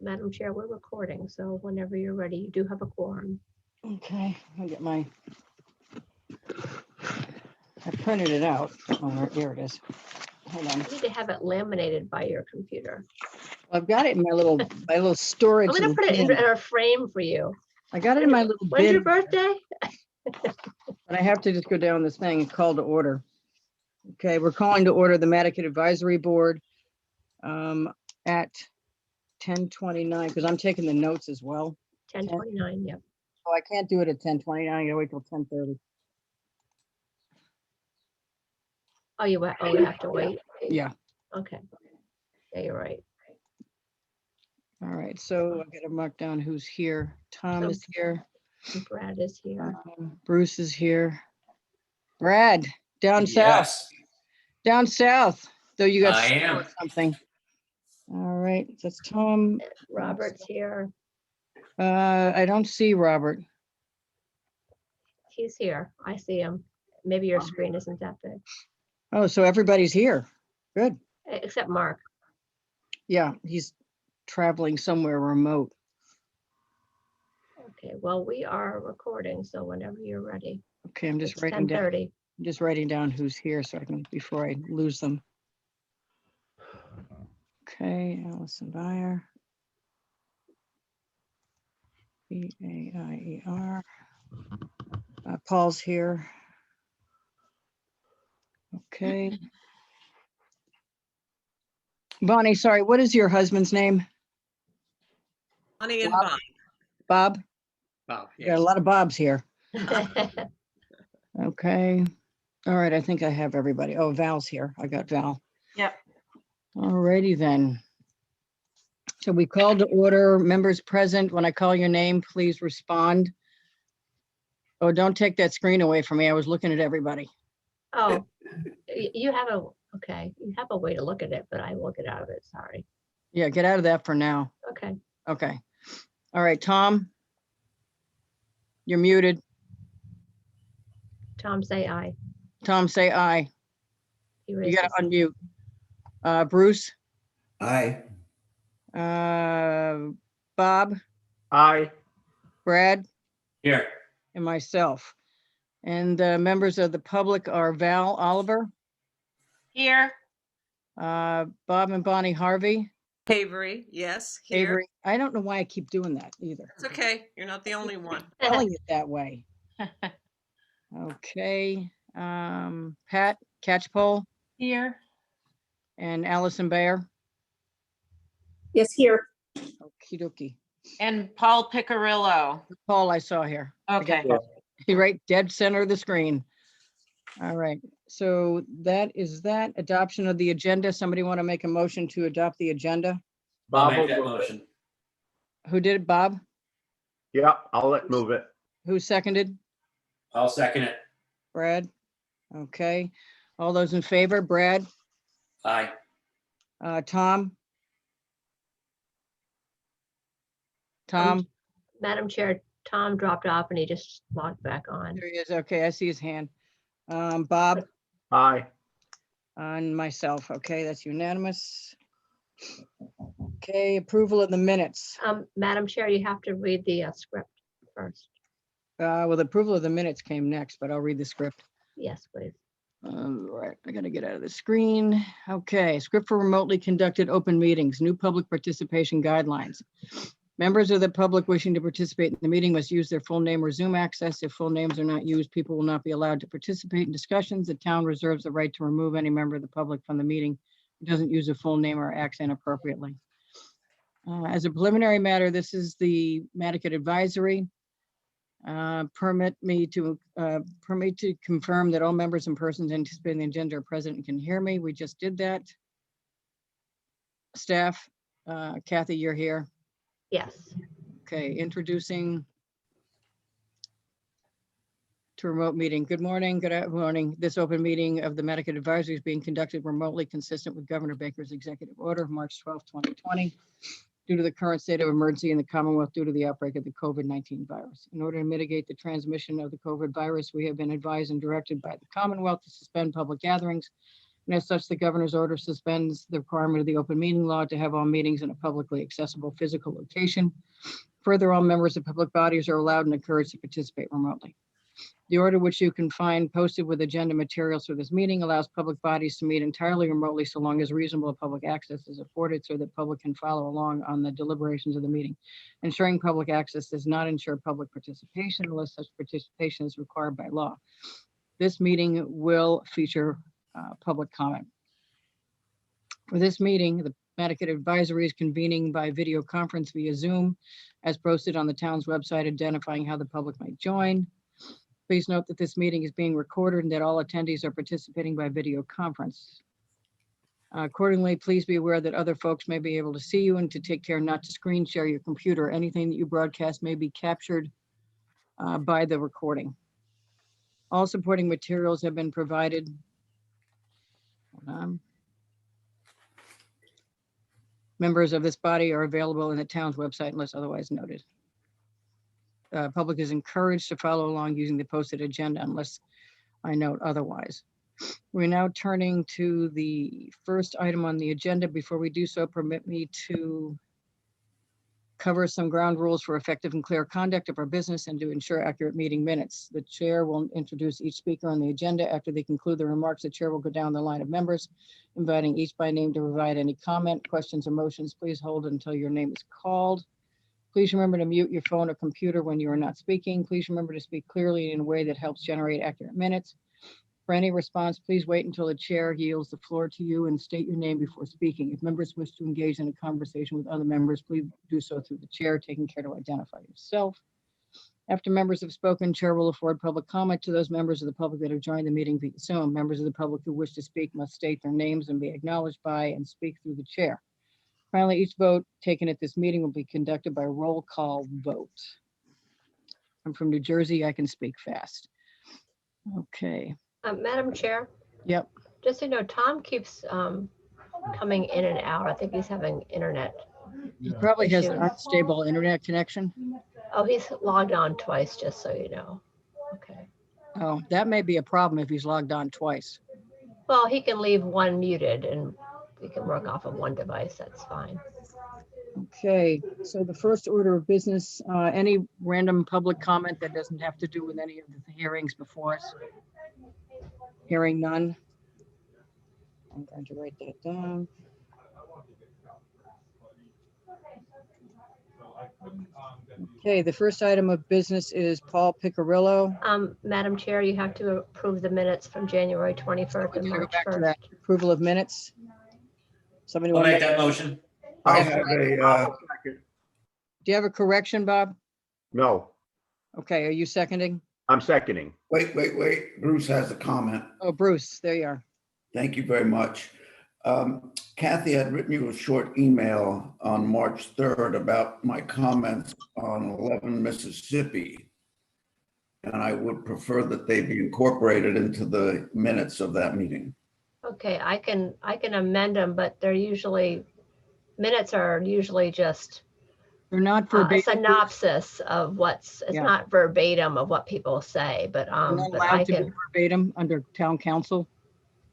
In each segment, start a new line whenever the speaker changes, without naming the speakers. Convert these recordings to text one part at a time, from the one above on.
Madam Chair, we're recording, so whenever you're ready, you do have a quorum.
Okay, I'll get my, I printed it out. Oh, here it is. Hold on.
You need to have it laminated by your computer.
I've got it in my little storage.
I'm gonna put it in a frame for you.
I got it in my little
When's your
bin,
birthday?
but I have to just go down this thing and call to order. Okay, we're calling to order the Madaket Advisory Board at 10:29, because I'm taking the notes as well.
10:29, yep.
Oh, I can't do it at 10:29. I gotta wait till 10:30.
Oh, you have to wait.
Yeah.
Okay. Yeah, you're right.
All right, so I gotta mark down who's here. Tom is here.
Brad is here.
Bruce is here. Brad, down south.
Yes,
Down south, though you got
I
snow
am.
or something. All right, that's Tom.
Robert's here.
I don't see Robert.
He's here. I see him. Maybe your screen isn't that big,
Oh, so everybody's here. Good.
except Mark.
Yeah, he's traveling somewhere remote.
Okay, well, we are recording, so whenever you're ready.
Okay, I'm
It's
just writing down.
10:30.
I'm just writing down who's here so I can, before I lose them. Okay, Allison Byer. B-A-I-E-R. Paul's here. Okay. Bonnie, sorry, what is your husband's name?
Bonnie and
Bob?
Bonnie.
Bob?
Oh,
You got a lot of Bobs here.
Okay.
Okay. All right, I think I have everybody. Oh, Val's here. I got Val.
Yep.
All righty then. So we called to order, members present. When I call your name, please respond. Oh, don't take that screen away from me. I was looking at everybody.
Oh, you have you have a way to look at it, but I will get out of it. Sorry.
Yeah, get out of that for now.
Okay.
Okay. All right, Tom. You're muted.
Tom, say aye.
Tom, say aye.
He
You
raised
gotta
his-
unmute. Bruce,
Aye.
Bob,
Aye.
Brad,
Here.
and myself. And the members of the public are Val Oliver,
Here.
Bob and Bonnie Harvey,
Avery, yes, here.
Avery. I don't know why I keep doing that either.
It's okay. You're not the only one.
Spelling it that way. Okay, Pat Catchpole
Here.
and Allison Bayer.
Yes, here.
Okie dokie.
And Paul Picarillo.
Paul I saw here.
Okay.
You're right, dead center of the screen. All right, so that is that. Adoption of the agenda. Somebody want to make a motion to adopt the agenda?
I'll
Bob
make that
will-
motion.
Who did it, Bob?
Yeah, I'll let move it.
Who seconded?
I'll second it.
Brad? Okay, all those in favor, Brad,
Aye.
Tom? Tom,
Madam Chair, Tom dropped off and he just logged back on.
there he is. Okay, I see his hand. Bob
Aye.
and myself. Okay, that's unanimous. Okay, approval of the minutes.
Madam Chair, you have to read the script first.
Well, the approval of the minutes came next, but I'll read the script.
Yes, please.
All right, I gotta get out of the screen. Okay, script for remotely conducted open meetings, new public participation guidelines. Members of the public wishing to participate in the meeting must use their full name or Zoom access. If full names are not used, people will not be allowed to participate in discussions. The town reserves the right to remove any member of the public from the meeting who doesn't use a full name or acts inappropriately. As a preliminary matter, this is the Madaket Advisory. Permit me to confirm that all members and persons anticipating the agenda are present and can hear me. We just did that. Staff, Kathy, you're here.
Yes.
Okay, introducing to remote meeting. Good morning, good morning. This open meeting of the Madaket Advisory is being conducted remotely consistent with Governor Baker's executive order, March 12, 2020. Due to the current state of emergency in the Commonwealth due to the outbreak of the COVID-19 virus. In order to mitigate the transmission of the COVID virus, we have been advised and directed by the Commonwealth to suspend public gatherings And as such, the governor's order suspends the requirement of the open meeting law to have all meetings in a publicly accessible physical location. Further, all members of public bodies are allowed and encouraged to participate remotely. The order, which you can find posted with agenda materials for this meeting, allows public bodies to meet entirely remotely so long as reasonable public access is afforded so that public can follow along on the deliberations of the meeting. Ensuring public access does not ensure public participation unless such participation is required by law. This meeting will feature public comment. For this meeting, the Madaket Advisory is convening by video conference via Zoom as posted on the town's website identifying how the public might join. Please note that this meeting is being recorded and that all attendees are participating by video conference. Accordingly, please be aware that other folks may be able to see you and to take care not to screen share your computer. Anything that you broadcast may be captured by the recording. All supporting materials have been provided. Hold on. Members of this body are available in the town's website unless otherwise noted. Public is encouraged to follow along using the posted agenda unless I note otherwise. We're now turning to the first item on the agenda. Before we do so, permit me to cover some ground rules for effective and clear conduct of our business and to ensure accurate meeting minutes. The chair will introduce each speaker on the agenda. After they conclude their remarks, the chair will go down the line of members, inviting each by name to provide any comment, questions, or motions. Please hold until your name is called. Please remember to mute your phone or computer when you are not speaking. Please remember to speak clearly in a way that helps generate accurate minutes. For any response, please wait until the chair yields the floor to you and state your name before speaking. If members wish to engage in a conversation with other members, please do so through the chair, taking care to identify yourself. After members have spoken, chair will afford public comment to those members of the public that have joined the meeting via Zoom. Members of the public who wish to speak must state their names and be acknowledged by and speak through the chair. Finally, each vote taken at this meeting will be conducted by roll call vote. I'm from New Jersey. I can speak fast. Okay.
Madam Chair,
Yep.
just so you know, Tom keeps coming in and out. I think he's having internet.
He probably has an
Issues.
unstable internet connection.
Oh, he's logged on twice, just so you know. Okay.
Oh, that may be a problem if he's logged on twice.
Well, he can leave one muted and we can work off of one device. That's fine.
Okay, so the first order of business, any random public comment that doesn't have to do with any of the hearings before us? Hearing none. I'm going to write that down. Okay, the first item of business is Paul Picarillo.
Madam Chair, you have to approve the minutes from January 21st
We're
and
gonna go
March
back to
1st.
that approval of minutes. Somebody
I'll
want to
make that motion.
I
Okay.
have a, second.
Do you have a correction, Bob?
No,
Okay, are you seconding?
I'm seconding.
Wait. Bruce has a comment.
Oh, Bruce, there you are.
Thank you very much. Kathy had written you a short email on March 3rd about my comments on 11 Mississippi. And I would prefer that they be incorporated into the minutes of that meeting.
Okay, I can amend them, but they're usually, minutes are usually just
They're not
a
verbatim.
synopsis of it's
Yeah.
not verbatim of what people say, but
They're not
but I
allowed to be
can,
verbatim under town council.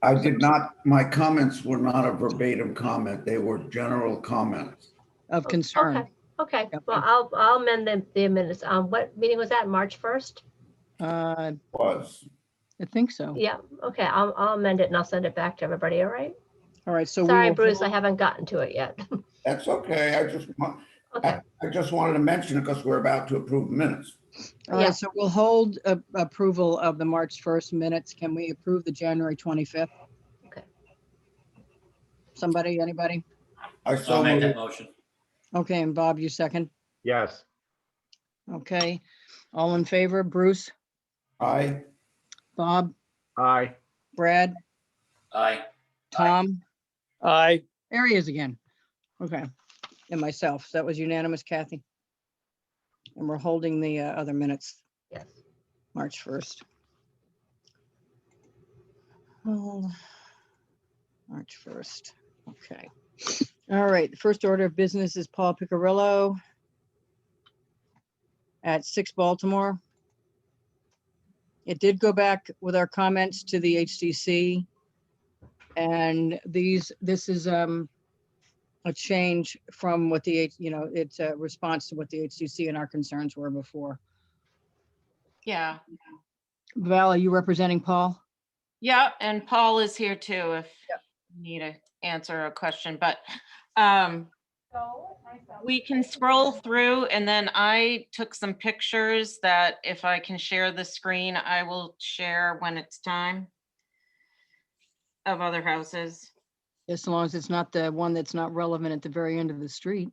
I did not, my comments were not a verbatim comment. They were general comments.
Of concern.
okay,
Yep.
well, I'll amend the minutes. What meeting was that, March 1st?
Was.
I think so.
Yeah, okay, I'll amend it and I'll send it back to everybody, all right?
All right, so we
Sorry,
will
Bruce, I
vote-
haven't gotten to it yet.
That's okay.
Okay,
I just wanted to mention it because we're about to approve minutes.
All
yeah.
right, so we'll hold approval of the March 1st minutes. Can we approve the January 25th?
Okay.
Somebody, anybody?
I
I'll
so
make that
moved.
motion.
Okay, and Bob, you second?
Yes,
Okay, all in favor? Bruce,
Aye.
Bob,
aye.
Brad,
Aye.
Tom?
Aye.
There he is again. Okay, and myself. So that was unanimous, Kathy? And we're holding the other minutes,
Yes.
March 1st. Oh, March 1st, okay. All right, the first order of business is Paul Picarillo at 6 Baltimore. It did go back with our comments to the HDC. And this is a change from what it's a response to what the HCC and our concerns were before.
Yeah.
Val, are you representing Paul?
Yeah, and Paul is here too if you need to answer a question, but we can scroll through, and then I took some pictures that if I can share the screen, I will share when it's time of other houses.
As long as it's not the one that's not relevant at the very end of the street.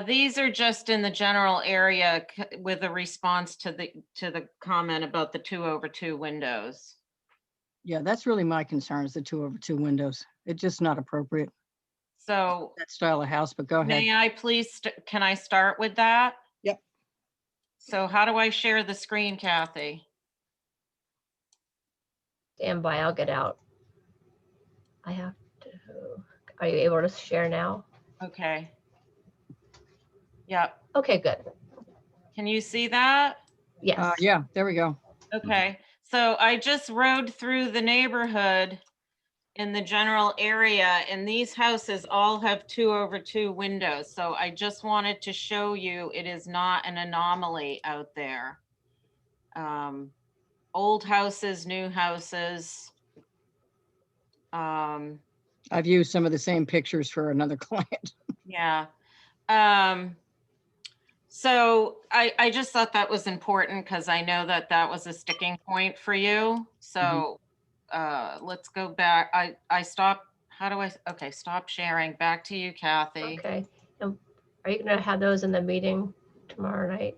These are just in the general area with a response to the comment about the 2/2 windows.
Yeah, that's really my concern is the 2/2 windows. It's just not appropriate,
So
that style of house, but go ahead.
may I please, can I start with that?
Yep.
So how do I share the screen, Kathy?
Stand by, I'll get out. I have to, are you able to share now?
Okay. Yep.
Okay, good.
Can you see that?
Yes.
Yeah, there we go.
Okay. So I just rode through the neighborhood in the general area, and these houses all have 2/2 windows. So I just wanted to show you it is not an anomaly out there. Old houses, new houses.
I've used some of the same pictures for another client.
Yeah. So I just thought that was important because I know that that was a sticking point for you. So let's go back. I stopped. How do I? Okay, stop sharing. Back to you, Kathy.
Okay. And are you gonna have those in the meeting tomorrow night?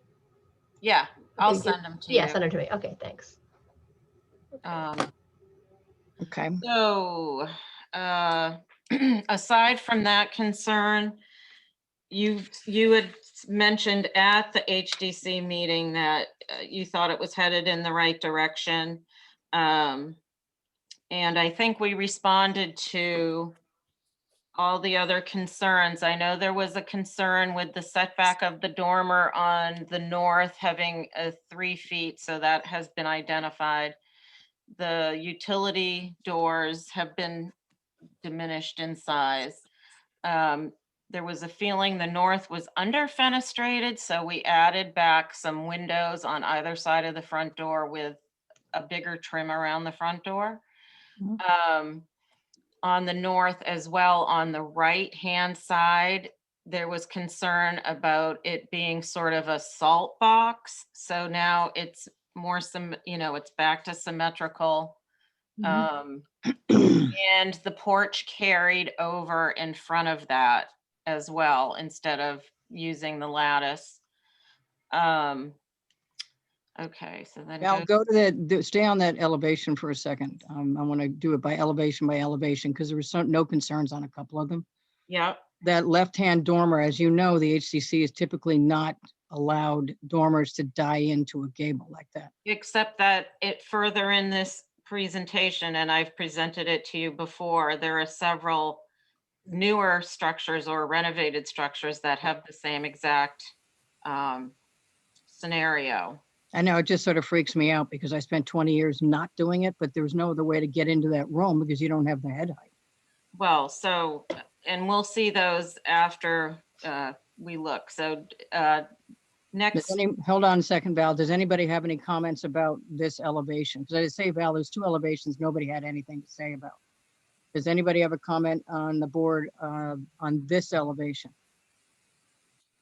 Yeah, I'll
Okay,
send them to
Yeah,
you.
send them to me. Okay, thanks.
Okay.
So aside from that concern, you had mentioned at the HDC meeting that you thought it was headed in the right direction. And I think we responded to all the other concerns. I know there was a concern with the setback of the dormer on the north having 3 feet, so that has been identified. The utility doors have been diminished in size. There was a feeling the north was under fenestrated, so we added back some windows on either side of the front door with a bigger trim around the front door. On the north as well, on the right-hand side, there was concern about it being sort of a salt box. So now it's more it's back to symmetrical. And the porch carried over in front of that as well, instead of using the lattice. Okay, so then
Val, go to stay on that elevation for a second. I want to do it by elevation because there was no concerns on a couple of them.
Yep.
That left-hand dormer, as you know, the HCC is typically not allowed dormers to die into a gable like that.
Except that it further in this presentation, and I've presented it to you before, there are several newer structures or renovated structures that have the same exact scenario.
I know it just sort of freaks me out because I spent 20 years not doing it, but there was no other way to get into that room because you don't have the head height.
Well, so, and we'll see those after we look. So next,
Hold on a second, Val. Does anybody have any comments about this elevation? Because I say, Val, there's 2 elevations nobody had anything to say about. Does anybody have a comment on the board on this elevation?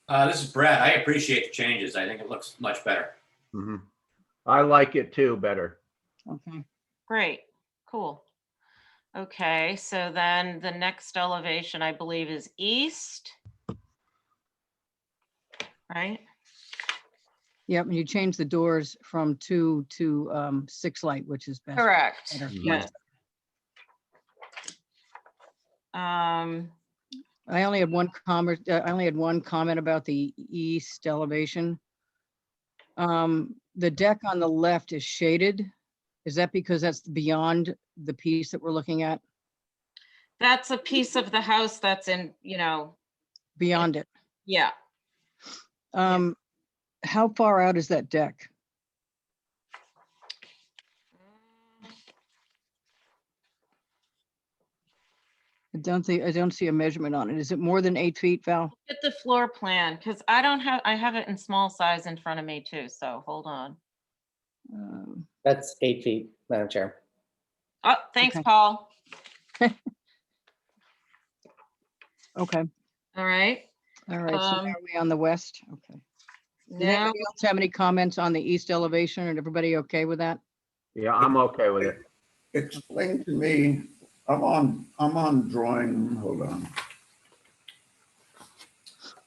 This is Brad. I appreciate the changes. I think it looks much better.
Mhm. I like it too better.
Okay.
great, cool. Okay, so then the next elevation, I believe, is east. Right?
Yep, and you change the doors from 2 to 6 light, which is best.
Correct.
Better.
Yes.
I only had one comment. I only had one comment about the east elevation. The deck on the left is shaded. Is that because that's beyond the piece that we're looking at?
That's a piece of the house that's in,
Beyond it.
yeah.
How far out is that deck? I don't see a measurement on it. Is it more than 8 feet, Val?
Get the floor plan, because I have it in small size in front of me too, so hold on.
That's 8 feet, Madam Chair.
Oh, thanks,
Okay.
Paul.
Okay,
All right.
all right, so now
Um,
are we on the west? Okay. Does
Now,
anybody else have any comments on the east elevation, and everybody okay with that?
Yeah, I'm okay with it.
Explain to me, I'm on drawing, hold on.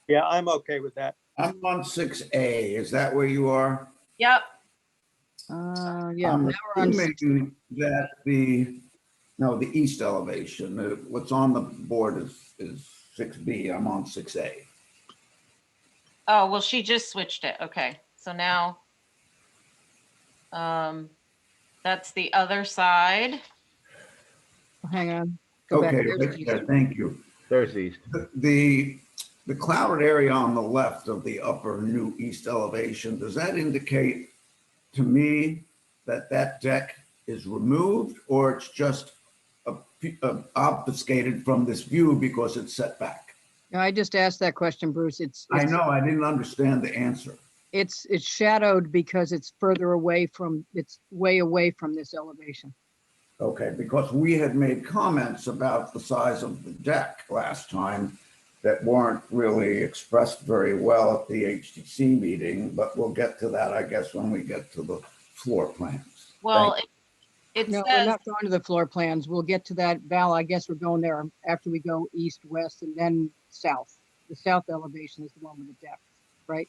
Yeah, I'm okay with that.
I'm on 6A. Is that where you are?
yep,
Yeah,
I'm
now we're on six.
assuming that the east elevation, what's on the board is 6B. I'm on 6A.
oh, well, she just switched it, okay, so now, that's the other side.
Hang on. Go back.
Okay,
There's
right
east.
there, thank you.
There's east.
The clouded area on the left of the upper new east elevation, does that indicate to me that that deck is removed, or it's just obfuscated from this view because it's set back?
No, I just asked that question, Bruce.
I know, I didn't understand the answer.
It's shadowed because it's further away from, it's way away from this elevation.
Okay, because we had made comments about the size of the deck last time that weren't really expressed very well at the HTC meeting, but we'll get to that, I guess, when we get to the floor plans.
Well, it
No, we're
says,
not going to the floor plans. We'll get to that. Val, I guess we're going there after we go east, west, and then south. The south elevation is the one with the deck, right?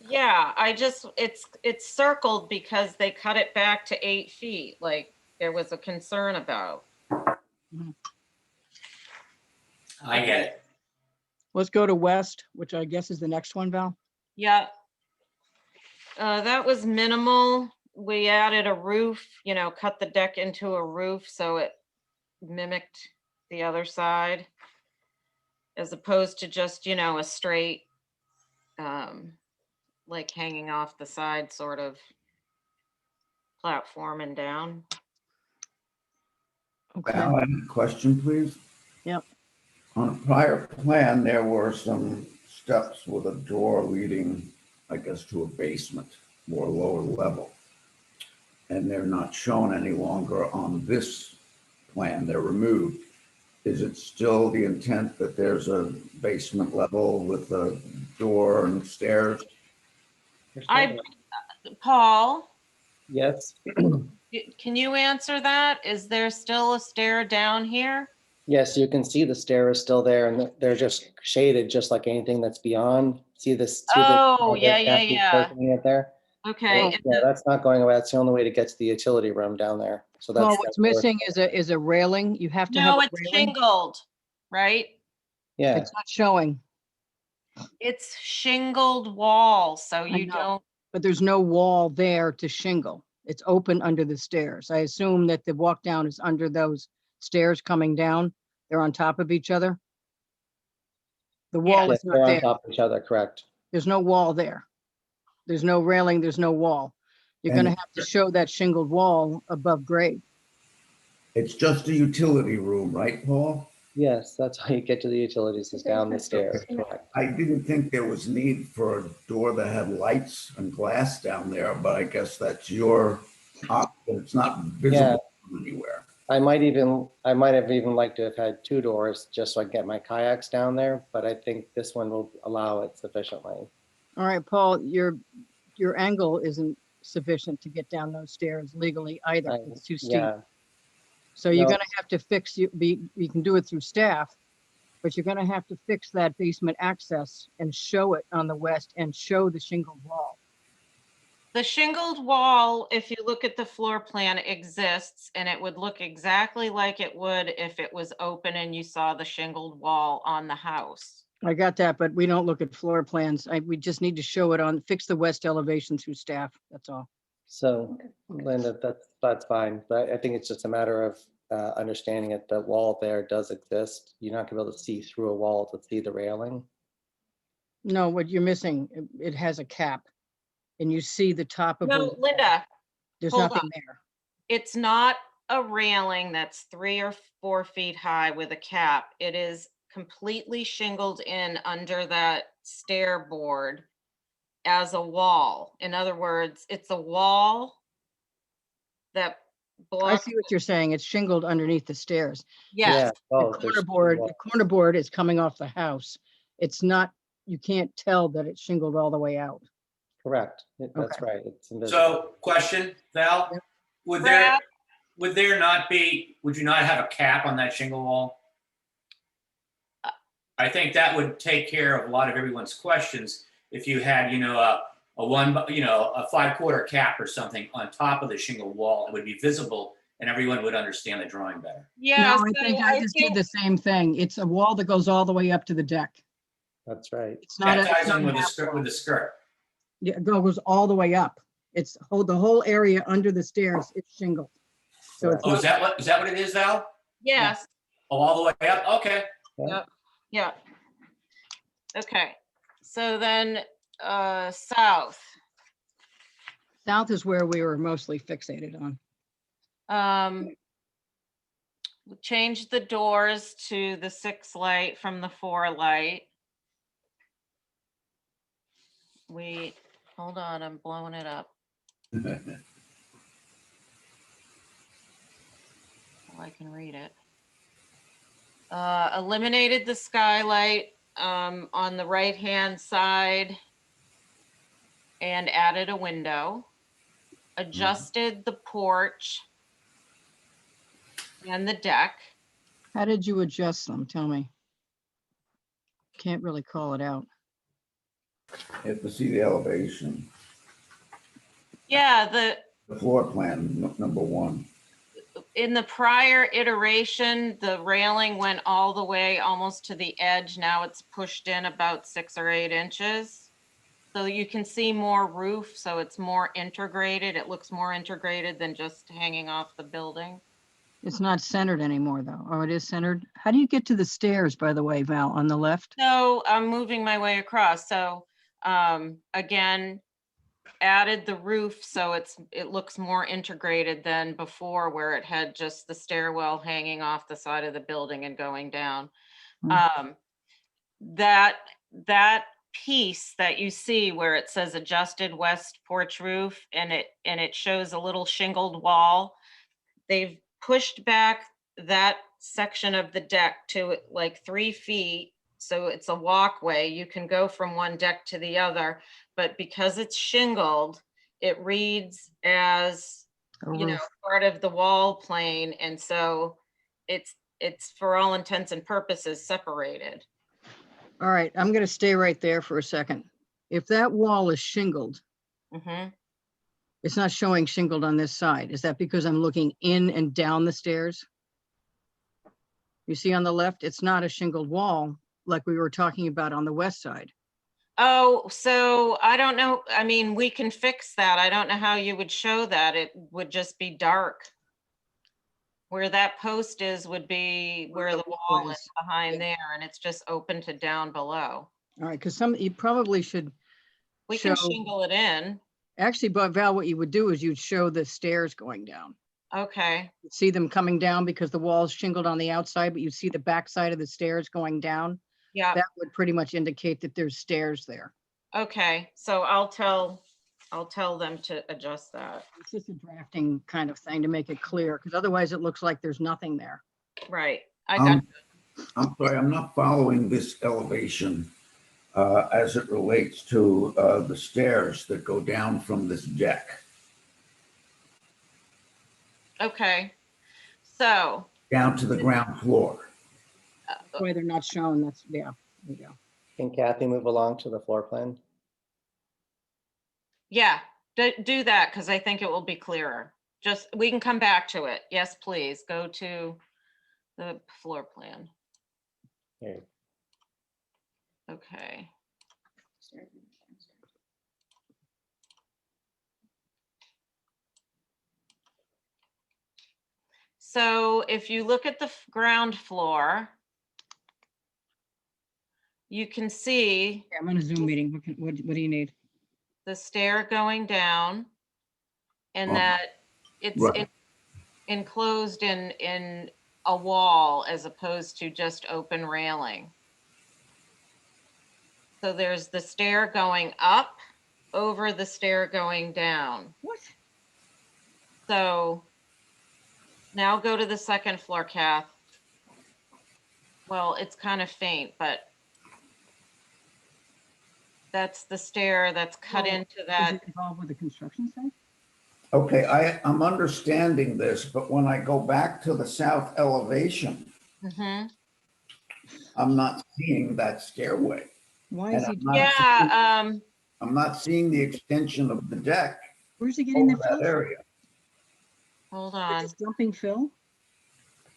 yeah, it's circled because they cut it back to 8 feet, like there was a concern about.
I get it.
Let's go to west, which I guess is the next one, Val.
Yeah. That was minimal. We added a roof, cut the deck into a roof so it mimicked the other side, as opposed to just, a straight, like hanging off the side sort of platform and down.
Okay.
Val, I have a question, please.
Yep.
On a prior plan, there were some steps with a door leading, I guess, to a basement or lower level. And they're not shown any longer on this plan. They're removed. Is it still the intent that there's a basement level with a door and stairs?
Paul,
Yes,
can you answer that? Is there still a stair down here?
yes, you can see the stair is still there and they're just shaded, just like anything that's beyond. See this?
Oh, yeah.
It there.
Okay.
Yeah, that's not going away. That's the only way to get to the utility room down there. So
Well,
that's.
what's missing is a railing. You have to have
No,
a
it's
railing.
shingled, right?
Yeah,
It's not showing,
It's shingled wall, so you
know.
don't,
but there's no wall there to shingle. It's open under the stairs. I assume that the walk down is under those stairs coming down. They're on top of each other. The wall
yes,
is not
they're on
there.
top of each other, correct.
There's no wall there. There's no railing, there's no wall. You're gonna have to show that shingled wall above grade.
It's just a utility room, right, Paul?
Yes, that's how you get to the utilities is down the stairs, correct.
I didn't think there was need for a door that had lights and glass down there, but I guess that's your option. It's not visible from anywhere.
I might have even liked to have had 2 doors just so I can get my kayaks down there, but I think this one will allow it sufficiently.
All right, Paul, your angle isn't sufficient to get down those stairs legally either. It's too steep.
Yeah,
So you're
No.
gonna have to fix, you can do it through staff, but you're gonna have to fix that basement access and show it on the west and show the shingled wall.
the shingled wall, if you look at the floor plan, exists, and it would look exactly like it would if it was open and you saw the shingled wall on the house.
I got that, but we don't look at floor plans. We just need to show it on, fix the west elevation through staff, that's all.
so Linda, that's fine, but I think it's just a matter of understanding that the wall there does exist. You're not gonna be able to see through a wall to see the railing.
No, what you're missing, it has a cap. And you see the top of
No,
it.
Linda,
There's
hold
nothing
on.
there.
it's not a railing that's 3 or 4 feet high with a cap. It is completely shingled in under that stair board as a wall. In other words, it's a wall that
I
blocks,
see what you're saying. It's shingled underneath the stairs.
yes,
The
both.
corner board, the corner board is coming off the house. It's not, you can't tell that it's shingled all the way out.
Correct. That's
Okay.
right. It's invisible.
So question, Val,
Yep.
would
Brad?
there not be, would you not have a cap on that shingle wall? I think that would take care of a lot of everyone's questions if you had, a 5/4 cap or something on top of the shingle wall. It would be visible and everyone would understand the drawing better.
Yeah,
No, I think I just did the same thing. It's a wall that goes all the way up to the deck.
That's right.
It's not
That
a.
ties in with the
half
skirt,
wall. Yeah, it goes all the way up. It's the whole area under the stairs is shingled. So it's
Oh, is that what it is, Val?
yes,
Oh, all the way up? Okay.
yeah. Okay, so then, south.
south is where we were mostly fixated on.
We changed the doors to the 6 light from the 4 light. Hold on, I'm blowing it up. I can read it. Eliminated the skylight on the right-hand side and added a window. Adjusted the porch and the deck.
How did you adjust them? Tell me. Can't really call it out.
You have to see the elevation,
Yeah,
the floor plan, number 1.
in the prior iteration, the railing went all the way almost to the edge. Now it's pushed in about 6 or 8 inches. So you can see more roof, so it's more integrated. It looks more integrated than just hanging off the building.
It's not centered anymore though. Oh, it is centered. How do you get to the stairs, by the way, Val, on the left?
So I'm moving my way across. So again, added the roof so it looks more integrated than before where it had just the stairwell hanging off the side of the building and going down. That piece that you see where it says adjusted west porch roof and it shows a little shingled wall, they've pushed back that section of the deck to like 3 feet. So it's a walkway. You can go from one deck to the other, but because it's shingled, it reads as, part of the wall plane. And so it's for all intents and purposes separated.
All right, I'm going to stay right there for a second. If that wall is shingled,
Mhm.
it's not showing shingled on this side. Is that because I'm looking in and down the stairs? You see on the left, it's not a shingled wall like we were talking about on the west side.
Oh, so I don't know. I mean, we can fix that. I don't know how you would show that. It would just be dark. Where that post is would be where the wall is behind there, and it's just open to down below.
All right, because you probably should
We can
show,
shingle it in.
actually, but Val, what you would do is you'd show the stairs going down.
Okay,
You'd see them coming down because the wall's shingled on the outside, but you see the back side of the stairs going down.
yeah,
That would pretty much indicate that there's stairs there.
okay. So I'll tell them to adjust that.
It's just a drafting kind of thing to make it clear, because otherwise it looks like there's nothing there.
Right, I got
I'm sorry, I'm not following this elevation as it relates to the stairs that go down from this deck.
Okay, so,
Down to the ground floor.
That's why they're not shown. That's, yeah, there you go.
Can Kathy move along to the floor plan?
yeah, do that, because I think it will be clearer. Just, we can come back to it. Yes, please, go to the floor plan.
Here.
Okay. So if you look at the ground floor, you can see
Yeah, I'm on a Zoom meeting. What do you need?
the stair going down and
Oh,
that it's
right.
enclosed in a wall as opposed to just open railing. So there's the stair going up over the stair going down.
What?
So now go to the second floor, Kath. Well, it's kind of faint, but that's the stair that's cut
Well,
into
Is
that.
it involved with the construction site?
Okay, I'm understanding this, but when I go back to the south elevation,
Mhm.
I'm not seeing that stairway.
Why
And
is he,
I'm not
Yeah,
seeing- I'm not seeing the extension of the deck
where's he getting
over
the fill
that
from?
area.
hold
Is
on.
he dumping fill?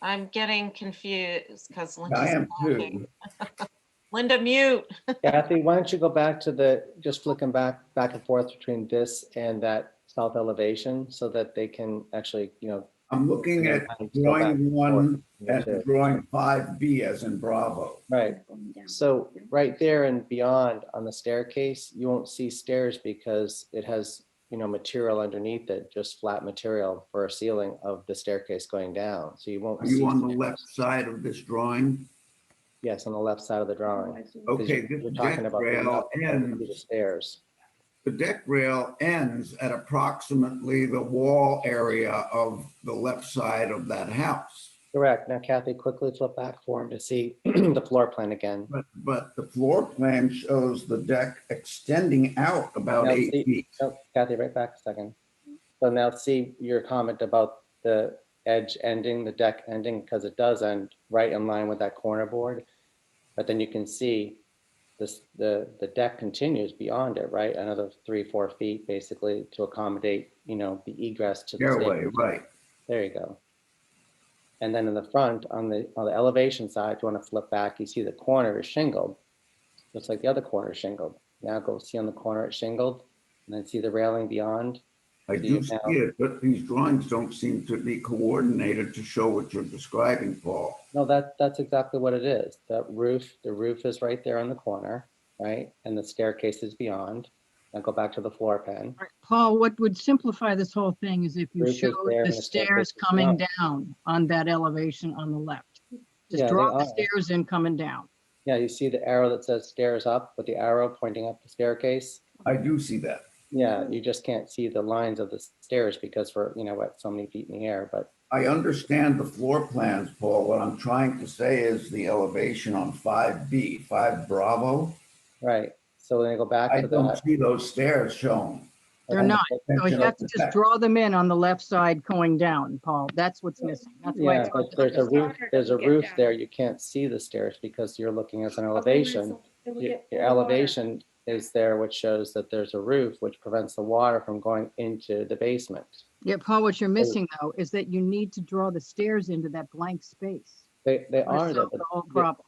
I'm getting confused because
I
Linda's
am
talking.
too.
Linda, mute.
Kathy, why don't you go back to just flicking back and forth between this and that south elevation so that they can actually,
I'm looking at
Go back
drawing 1
and
and drawing 5B as in Bravo.
right. So right there and beyond on the staircase, you won't see stairs because it has, material underneath it, just flat material for a ceiling of the staircase going down. So you won't
Are
see.
you on the
stairs.
left side of this drawing?
Yes, on the left side of the drawing. 'Cause
Okay,
you're
this
talking
deck
about the
rail
up and
ends,
the stairs.
the deck rail ends at approximately the wall area of the left side of that house.
Correct. Now Kathy, quickly flip back for him to see the floor plan again.
But the floor plan shows the deck extending out about
Now
8
see-
feet.
Oh, Kathy, right back a second. So now see your comment about the edge ending, the deck ending, because it does end right in line with that corner board. But then you can see this, the deck continues beyond it, right? Another 3-4 feet basically to accommodate, the egress to the
Stairway,
stairs.
right.
There you go. And then in the front, on the elevation side, if you want to flip back, you see the corner is shingled, just like the other corner is shingled. Now go see on the corner it's shingled, and then see the railing beyond.
I
So you
do see
now-
it, but these drawings don't seem to be coordinated to show what you're describing, Paul.
No, that's exactly what it is. The roof is right there on the corner, right? And the staircase is beyond. Now go back to the floor plan.
Right. Paul, what would simplify this whole thing is if you
Roof is
showed
there
the
and the staircase
stairs
is
coming
down.
down on that elevation on the left. Just
Yeah, they
draw the
are.
stairs in coming down.
Yeah, you see the arrow that says stairs up with the arrow pointing up the staircase?
I do see that.
Yeah, you just can't see the lines of the stairs because we're, what, so many feet in the air, but
I understand the floor plans, Paul. What I'm trying to say is the elevation on 5B, 5 Bravo.
right. So when I go back
I
to
don't
that.
see those stairs shown.
They're
okay,
not. So you
Extension
have
of
to
the
just
deck.
draw them in on the left side going down, Paul. That's what's missing. That's why
Yeah,
it's hard
but
to
there's a
understand.
roof, there. You can't see the stairs because you're looking at an elevation. Your elevation is there, which shows that there's a roof, which prevents the water from going into the basement.
Yeah, Paul, what you're missing though is that you need to draw the stairs into that blank space.
They
to
are there,
solve the whole
but
problem.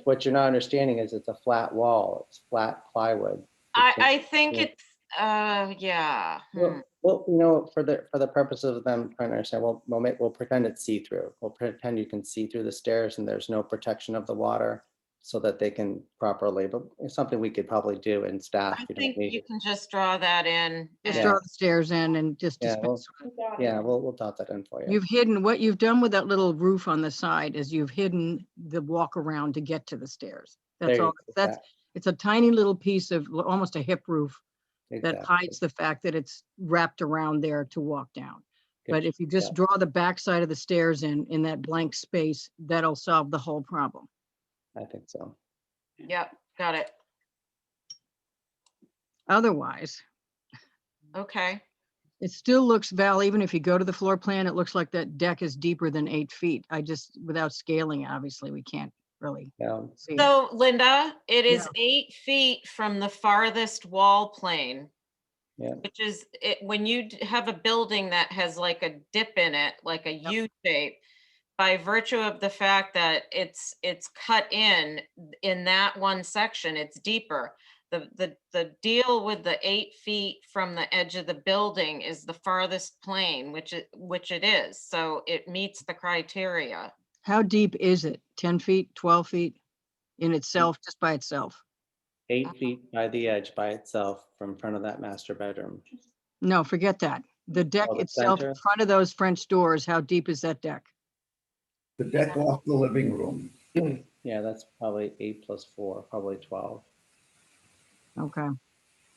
what you're not understanding is it's a flat wall. It's flat plywood.
I think
yeah.
it's, yeah.
Well, for the purpose of them trying to understand, we'll pretend it's see-through. We'll pretend you can see through the stairs and there's no protection of the water so that they can properly, but it's something we could probably do in staff.
I
You don't
think
need
you
it.
can just draw that in.
Just
and-
draw the stairs in and just
Yeah,
dispense. with it.
Yeah, we'll dot that in for you.
You've hidden, what you've done with that little roof on the side is you've hidden the walk around to get to the stairs. That's
There you
all.
go.
That's, it's a tiny little piece of almost a hip roof that
Exactly.
hides the fact that it's wrapped around there to walk down. But
Good.
if you just
Yeah.
draw the backside of the stairs in that blank space, that'll solve the whole problem.
I think so.
Yep, got it.
Otherwise,
Okay.
it still looks, Val, even if you go to the floor plan, it looks like that deck is deeper than 8 feet. I just, without scaling, obviously, we can't really
Yeah.
see it.
So Linda, it is 8 feet from the farthest wall plane.
Yeah.
Which is it, when you have a building that has like a dip in it, like a U shape, by virtue of the fact that it's cut in that one section, it's deeper. The deal with the 8 feet from the edge of the building is the farthest plane, which it is. So it meets the criteria.
How deep is it? 10 feet, 12 feet in itself, just by itself?
8 feet by the edge by itself from front of that master bedroom.
No, forget that. The deck
Oh, the
itself, in
center?
front of those French doors, how deep is that deck?
The deck off the living room.
Yeah, that's probably 8 + 4, probably 12.
Okay, I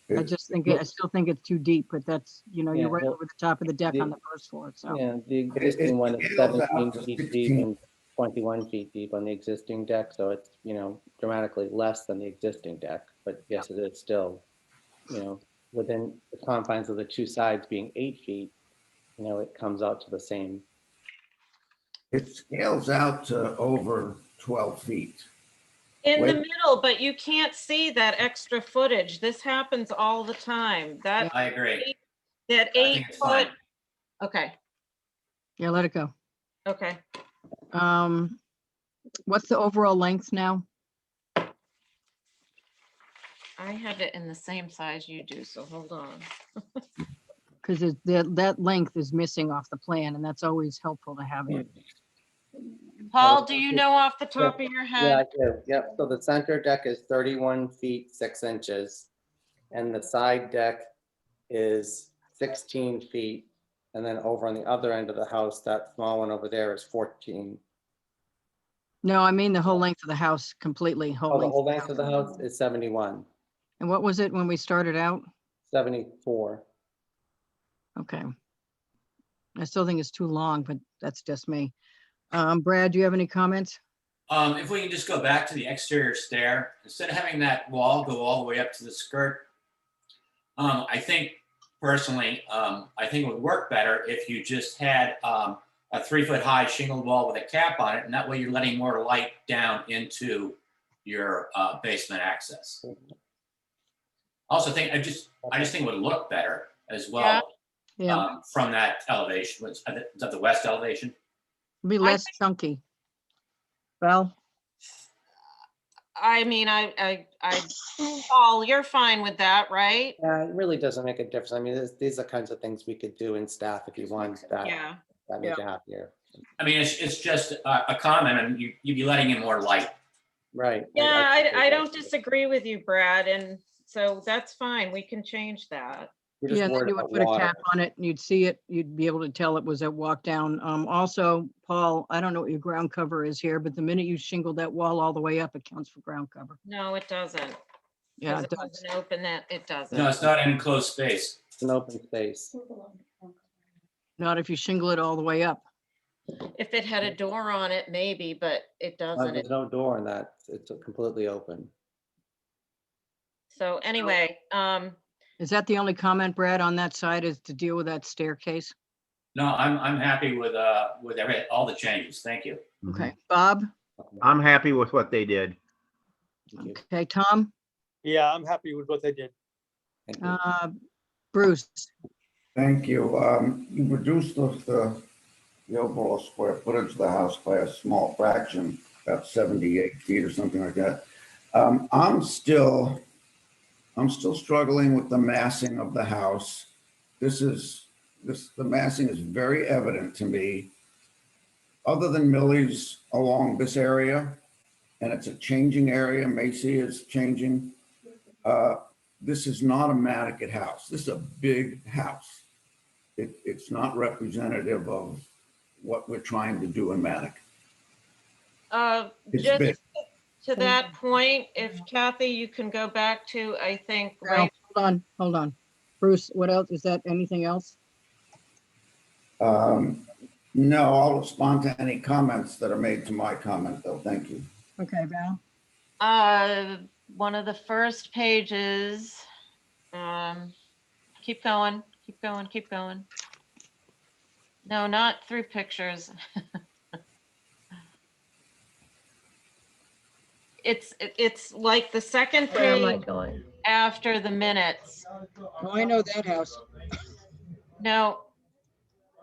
It
just think, I still think it's too deep, but that's, you're
Yeah,
right
well,
over the top of the deck on
the-
the first floor, so.
Yeah, the existing one is
scales out
17
to
feet
16.
deep and 21 feet deep on the existing deck, so it's, dramatically less than the existing deck. But yes, it is still, within the confines of the two sides being 8 feet, it comes out to the same.
It scales out to over 12 feet.
In the
Wait.
middle, but you can't see that extra footage. This happens all the time. That,
I agree.
that
I think it's fine.
8 foot. Okay,
Yeah, let it go.
okay.
What's the overall length now?
I have it in the same size you do, so hold on.
Because that length is missing off the plan, and that's always helpful to have it.
Paul, do you know off the top of your
Yeah,
head?
I do. Yep. So the center deck is 31 feet 6 inches, and the side deck is 16 feet. And then over on the other end of the house, that small one over there is 14.
No, I mean the whole length of the house completely,
Oh, the whole length of the house is 71,
And what was it when we started out?
74.
Okay. I still think it's too long, but that's just me. Brad, do you have any comments?
If we can just go back to the exterior stair, instead of having that wall go all the way up to the skirt, I think personally, I think it would work better if you just had a 3-foot high shingled wall with a cap on it, and that way you're letting more light down into your basement access. Also, I just think it would look better as well
Yeah,
from that elevation. Is that the west elevation?
be less chunky. Well,
I mean, Paul, you're fine with that, right?
Yeah, it really doesn't make a difference. I mean, these are kinds of things we could do in staff if you want that.
Yeah.
That made you happier.
I mean, it's just a comment, and you'd be letting in more light.
Right.
Yeah, I don't disagree with you, Brad, and so that's fine. We can change that.
We're just
yeah, then
worried
you would
about
put a
water.
cap on it and you'd see it. You'd be able to tell it was a walk down. Also, Paul, I don't know what your ground cover is here, but the minute you shingle that wall all the way up, it counts for ground cover.
No, it doesn't.
Yeah,
'Cause
it
it
does.
doesn't open that, it doesn't.
No, it's not an enclosed space.
It's an open space.
Not if you shingle it all the way up.
If it had a door on it, maybe, but it doesn't.
There's no door in that. It's completely open.
So anyway,
Is that the only comment, Brad, on that side, is to deal with that staircase?
No, I'm happy with all the changes. Thank you.
Okay, Bob?
I'm happy with what they did.
Thank you.
Okay, Tom?
Yeah, I'm happy with what they did.
Thank you.
Bruce?
Thank you. You reduced the overall square footage of the house by a small fraction, about 78 feet or something like that. I'm still struggling with the massing of the house. The massing is very evident to me. Other than Millie's along this area, and it's a changing area, Macy is changing. This is not a Madaket house. This is a big house. It's not representative of what we're trying to do in Madaket. It's
just
big.
to that point, if Kathy, you can go back to, I think,
No,
right,
hold on. Bruce, what else? Is that anything else?
No, I'll respond to any comments that are made to my comment, though. Thank you.
Okay, Val?
one of the first pages, keep going, keep going, keep going. No, not through pictures. It's like the second
Where am I
page
going?
after the minutes.
Oh, I know that house.
No,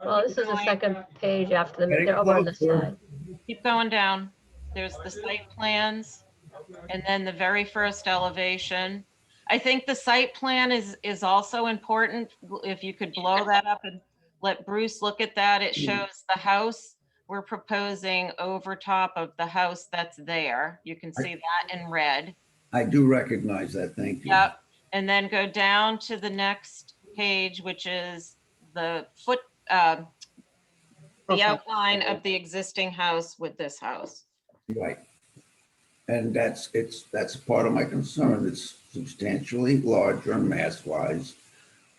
Well, this is the second page after
Getting
they're over on the
closer.
side.
keep going down. There's the site plans and then the very first elevation. I think the site plan is also important. If you could blow that up and let Bruce look at that, it shows the house we're proposing over top of the house that's there. You can see that in red.
I do recognize that. Thank you.
Yep. And then go down to the next page, which is the
Okay.
outline of the existing house with this house.
Right. And that's part of my concern. It's substantially larger mass-wise.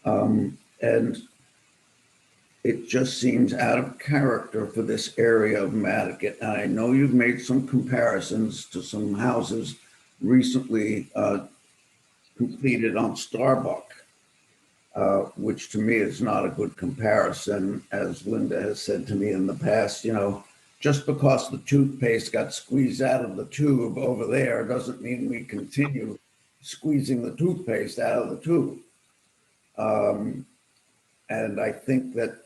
And it just seems out of character for this area of Madaket. And I know you've made some comparisons to some houses recently completed on Starbuck, which to me is not a good comparison. As Linda has said to me in the past, just because the toothpaste got squeezed out of the tube over there doesn't mean we continue squeezing the toothpaste out of the tube. And I think that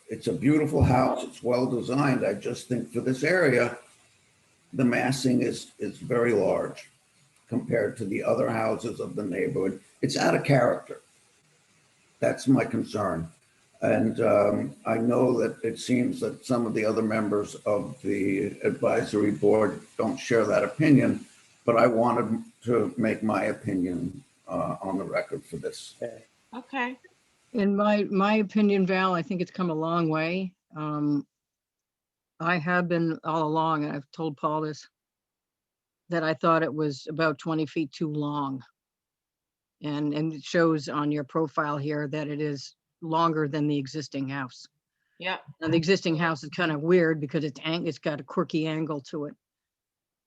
it's a beautiful house. It's well designed. I just think for this area, the massing is very large compared to the other houses of the neighborhood. It's out of character. That's my concern. And I know that it seems that some of the other members of the advisory board don't share that opinion, but I wanted to make my opinion on the record for this.
Okay.
In my opinion, Val, I think it's come a long way. I have been all along, and I've told Paul this, that I thought it was about 20 feet too long. And it shows on your profile here that it is longer than the existing house.
Yeah.
And the existing house is kind of weird because it's got a quirky angle to it.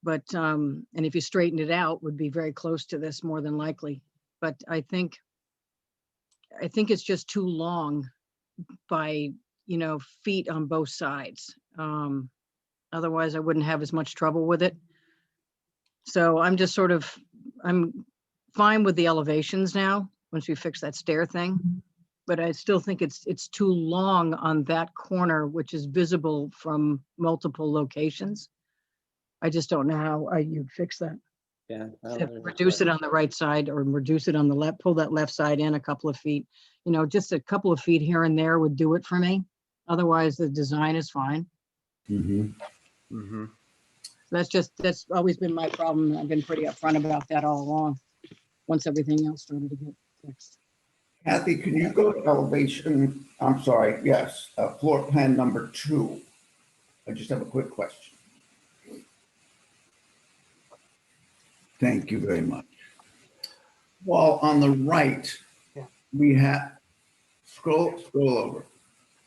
But, and if you straighten it out, would be very close to this more than likely. But I think it's just too long by, feet on both sides. Otherwise I wouldn't have as much trouble with it. So I'm fine with the elevations now, once we fix that stair thing. But I still think it's too long on that corner, which is visible from multiple locations. I just don't know how you'd fix that.
Yeah.
Reduce it on the right side or reduce it on the left, pull that left side in a couple of feet. Just a couple of feet here and there would do it for me. Otherwise, the design is fine. That's always been my problem. I've been pretty upfront about that all along, once everything else started to get fixed.
Kathy, can you go to elevation? I'm sorry, yes, floor plan number 2. I just have a quick question. Thank you very much. Well, on the right, we have, scroll over.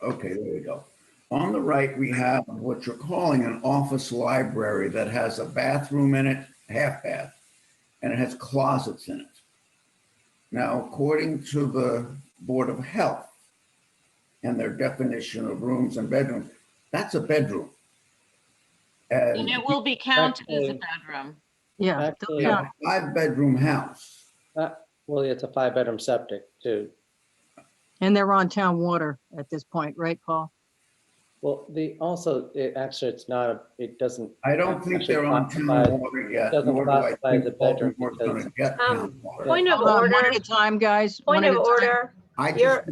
Okay, there we go. On the right, we have what you're calling an office library that has a bathroom in it, half bath, and it has closets in it. Now, according to the Board of Health and their definition of rooms and bedrooms, that's a bedroom.
And it will be counted as a bedroom.
Yeah.
Actually,
A 5-bedroom house.
well, it's a 5-bedroom septic too.
And they're on town water at this point, right, Paul?
Well, it's not, it doesn't.
I don't think
actually
they're on
classify-
town water yet.
doesn't
Nor do I
classify as a
think
bedroom
Baltimore's gonna
because-
get town water.
Point of
Hold on, one
order,
at a time, guys.
point
One at
of
a time.
order.
I just,
You're,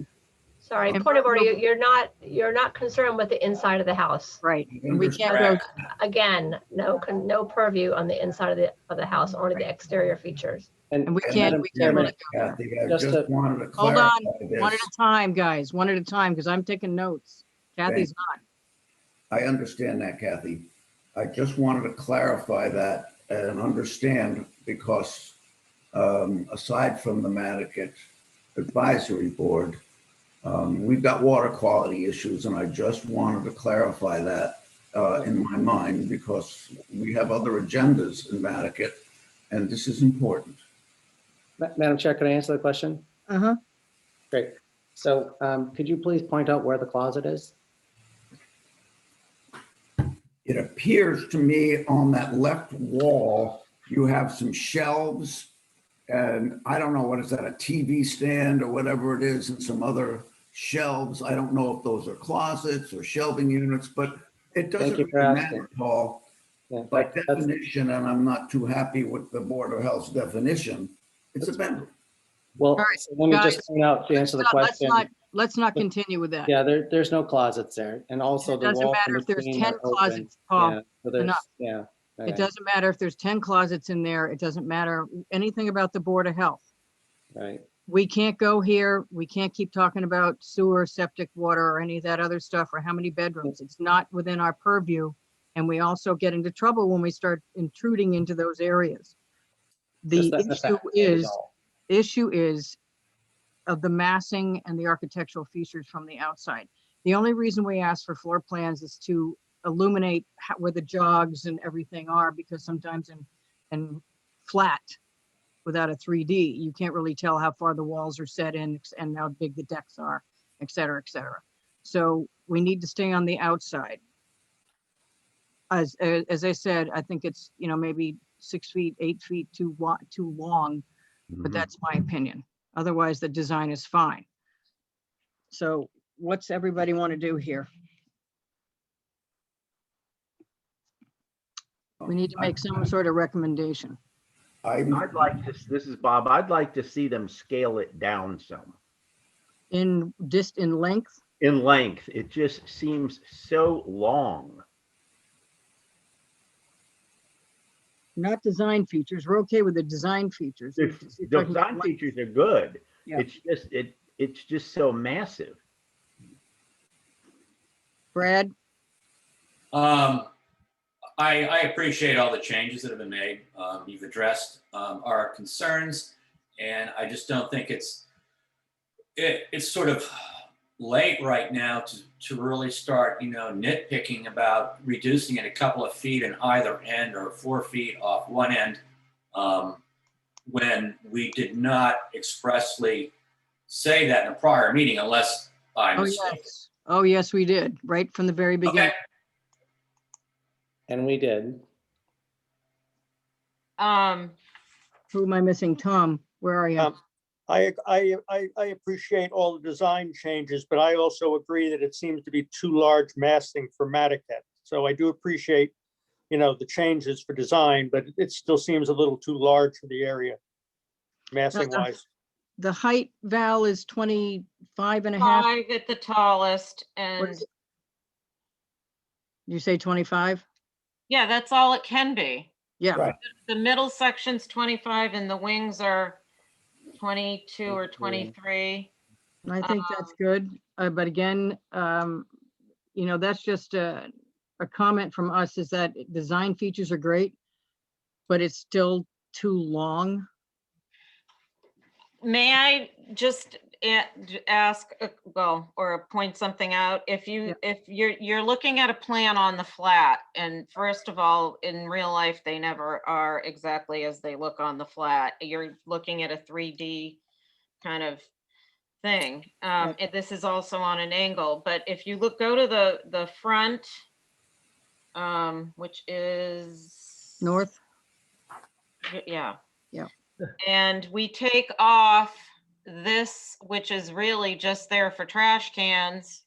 sorry,
And
point of order,
Barbara-
you're not concerned with the inside of the house.
Right. And we can't go,
Correct.
Again, no purview on the inside of the house, only the exterior features.
and we
and
can't,
Madam
we can't really
Chairman,
go there.
Kathy, I
Just
just
to-
wanted to
Hold
clarify
on, one at
this.
a time, guys, one at a time, because I'm taking notes. Kathy's not.
I understand that, Kathy. I just wanted to clarify that and understand because aside from the Madaket Advisory Board, we've got water quality issues, and I just wanted to clarify that in my mind because we have other agendas in Madaket, and this is important.
Madam Chair, can I answer the question?
Uh-huh.
Great. So could you please point out where the closet is?
It appears to me on that left wall, you have some shelves and I don't know, what is that, a TV stand or whatever it is, and some other shelves. I don't know if those are closets or shelving units, but it doesn't
you for
really
asking.
matter, Paul.
Yeah,
By
that's-
definition, and I'm not too happy with the Board of Health's definition, it's a bedroom.
Well,
right,
so let me
guys,
just point out to answer the
Let's
question.
let's not continue with that.
Yeah, there's no closets there. And also
It
the
doesn't
walls in
matter if there's
between
10
are open.
closets, Paul.
Yeah, so there's,
Enough.
yeah.
It
okay,
doesn't matter if there's 10 closets in there. It doesn't matter anything about the Board of Health.
Right.
we can't go here. We can't keep talking about sewer, septic water, or any of that other stuff, or how many bedrooms. It's not within our purview. And we also get into trouble when we start intruding into those areas. The
Just let the fact is all.
issue is of the massing and the architectural features from the outside. The only reason we ask for floor plans is to illuminate where the jogs and everything are, because sometimes in flat, without a 3D, you can't really tell how far the walls are set in and how big the decks are, et cetera, et cetera. So we need to stay on the outside. As I said, I think it's, maybe 6 feet, 8 feet too long, but
Mhm.
that's my opinion. Otherwise, the design is fine. So what's everybody want to do here? We need to make some sort of recommendation.
I'd like to, this is Bob, I'd like to see them scale it down some.
In length,
In length, it just seems so long.
not design features. We're okay with the design features.
The
You're talking about
design
length.
features are good.
Yeah.
It's just so massive.
Brad,
I appreciate all the changes that have been made. You've addressed our concerns, and I just don't think it's sort of late right now to really start, nitpicking about reducing it a couple of feet in either end or 4 feet off one end, when we did not expressly say that in a prior meeting, unless I'm mistaken.
yes. Oh, yes, we did, right from the very beginning.
Okay.
And we did.
Who am I missing? Tom, where are you?
I appreciate all the design changes, but I also agree that it seems to be too large massing for Madaket. So I do appreciate, the changes for design, but it still seems a little too large for the area, massing wise.
The height, Val, is 25 and a half.
5 at the tallest,
What
and
is it? You say 25?
yeah, that's all it can be.
Yeah.
Right.
The middle section's 25 and the wings are 22 or 23.
I think that's good. But again, that's just a comment from us, is that design features are great, but it's still too long.
May I just ask, or point something out? If you're looking at a plan on the flat, and first of all, in real life, they never are exactly as they look on the flat. You're looking at a 3D kind of thing. And this is also on an angle, but if you go to the front, which is
North?
yeah.
Yeah.
And we take off this, which is really just there for trash cans.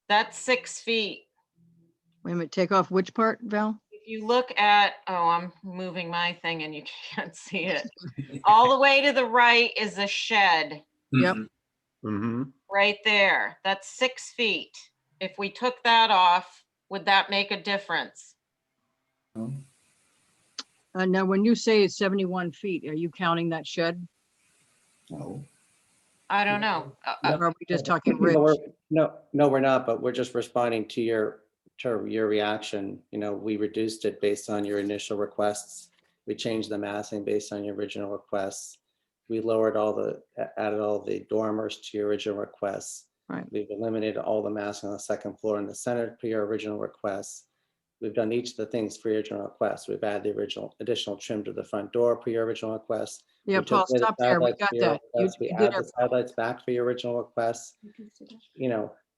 That's 6 feet.
Wait a minute, take off which part, Val?
If you look at, I'm moving my thing and you can't see it. All the way to the right is a shed.
Yep.
Mm-hmm.
Right there. That's 6 feet. If we took that off, would that make a difference?
Now, when you say it's 71 feet, are you counting that shed?
No.
I don't know.
Or are we just talking
No,
ridge?
No, we're not, but we're just responding to your reaction. We reduced it based on your initial requests. We changed the massing based on your original requests. We added all the dormers to your original requests.
Right.
We've eliminated all the massing on the second floor in the center per your original requests. We've done each of the things for your original request. We've added the additional trim to the front door per your original request.
Yeah,
We took
Paul,
away the
stop there. We
sidelights
got
for your
that.
request. We
You did
add the
everything.
sidelights back for your original request.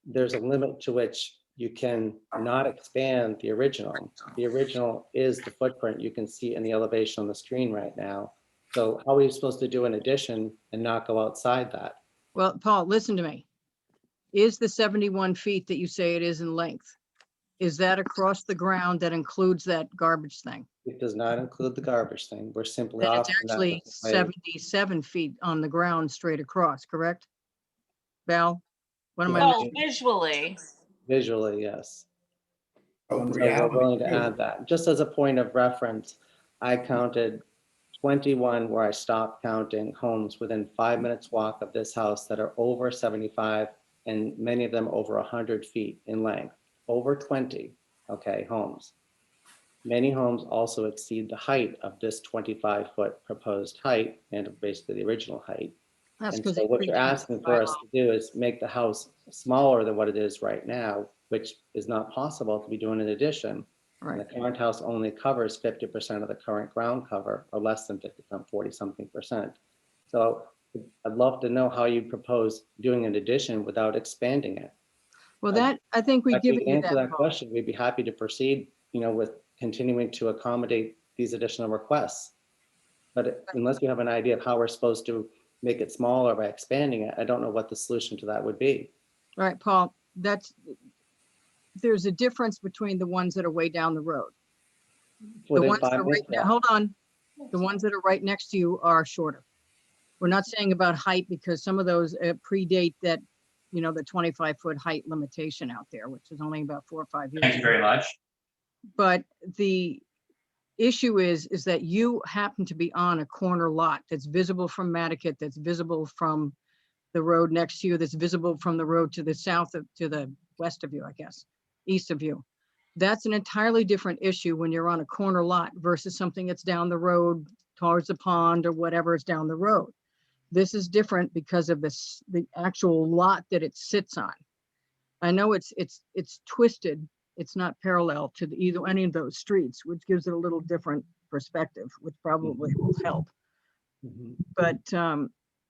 There's a limit to which you can not expand the original. The original is the footprint you can see in the elevation on the screen right now. So how are we supposed to do an addition and not go outside that?
Well, Paul, listen to me. Is the 71 feet that you say it is in length, is that across the ground that includes that garbage thing?
It does not include the garbage thing. We're simply
Then it's
offering that
actually
as a way-
77 feet on the ground straight across, correct? Val, what am I
Well,
missing?
visually, yes.
Oh, in
So we're
reality,
willing to
too.
add that. Just as a point of reference, I counted 21 where I stopped counting homes within 5 minutes walk of this house that are over 75 and many of them over 100 feet in length, over 20, okay, homes. Many homes also exceed the height of this 25-foot proposed height and basically the original height.
That's
And
because
so what you're asking for us to do is make the house smaller than what it is right now, which is not possible to be doing an addition. And the
Right.
current house only covers 50% of the current ground cover, or less than 50, 40-something%. So I'd love to know how you propose doing an addition without expanding it.
Well, that, I think we've
If you
given
can
you
answer
that,
that
Paul.
question, we'd be happy to proceed, with continuing to accommodate these additional requests. But unless you have an idea of how we're supposed to make it smaller by expanding it, I don't know what the solution to that would be.
All right, Paul, there's a difference between the ones that are way down the road. The
Within
ones that
5
are right,
minutes, yeah.
hold on, the ones that are right next to you are shorter. We're not saying about height because some of those predate that, the 25-foot height limitation out there, which is only about 4 or 5 years.
Thank you very much.
But the issue is that you happen to be on a corner lot that's visible from Madaket, that's visible from the road next to you, that's visible from the road to the south of, to the west of you, I guess, east of you. That's an entirely different issue when you're on a corner lot versus something that's down the road towards the pond or whatever is down the road. This is different because of the actual lot that it sits on. I know it's twisted. It's not parallel to either any of those streets, which gives it a little different perspective, which probably will help.
Mhm.
But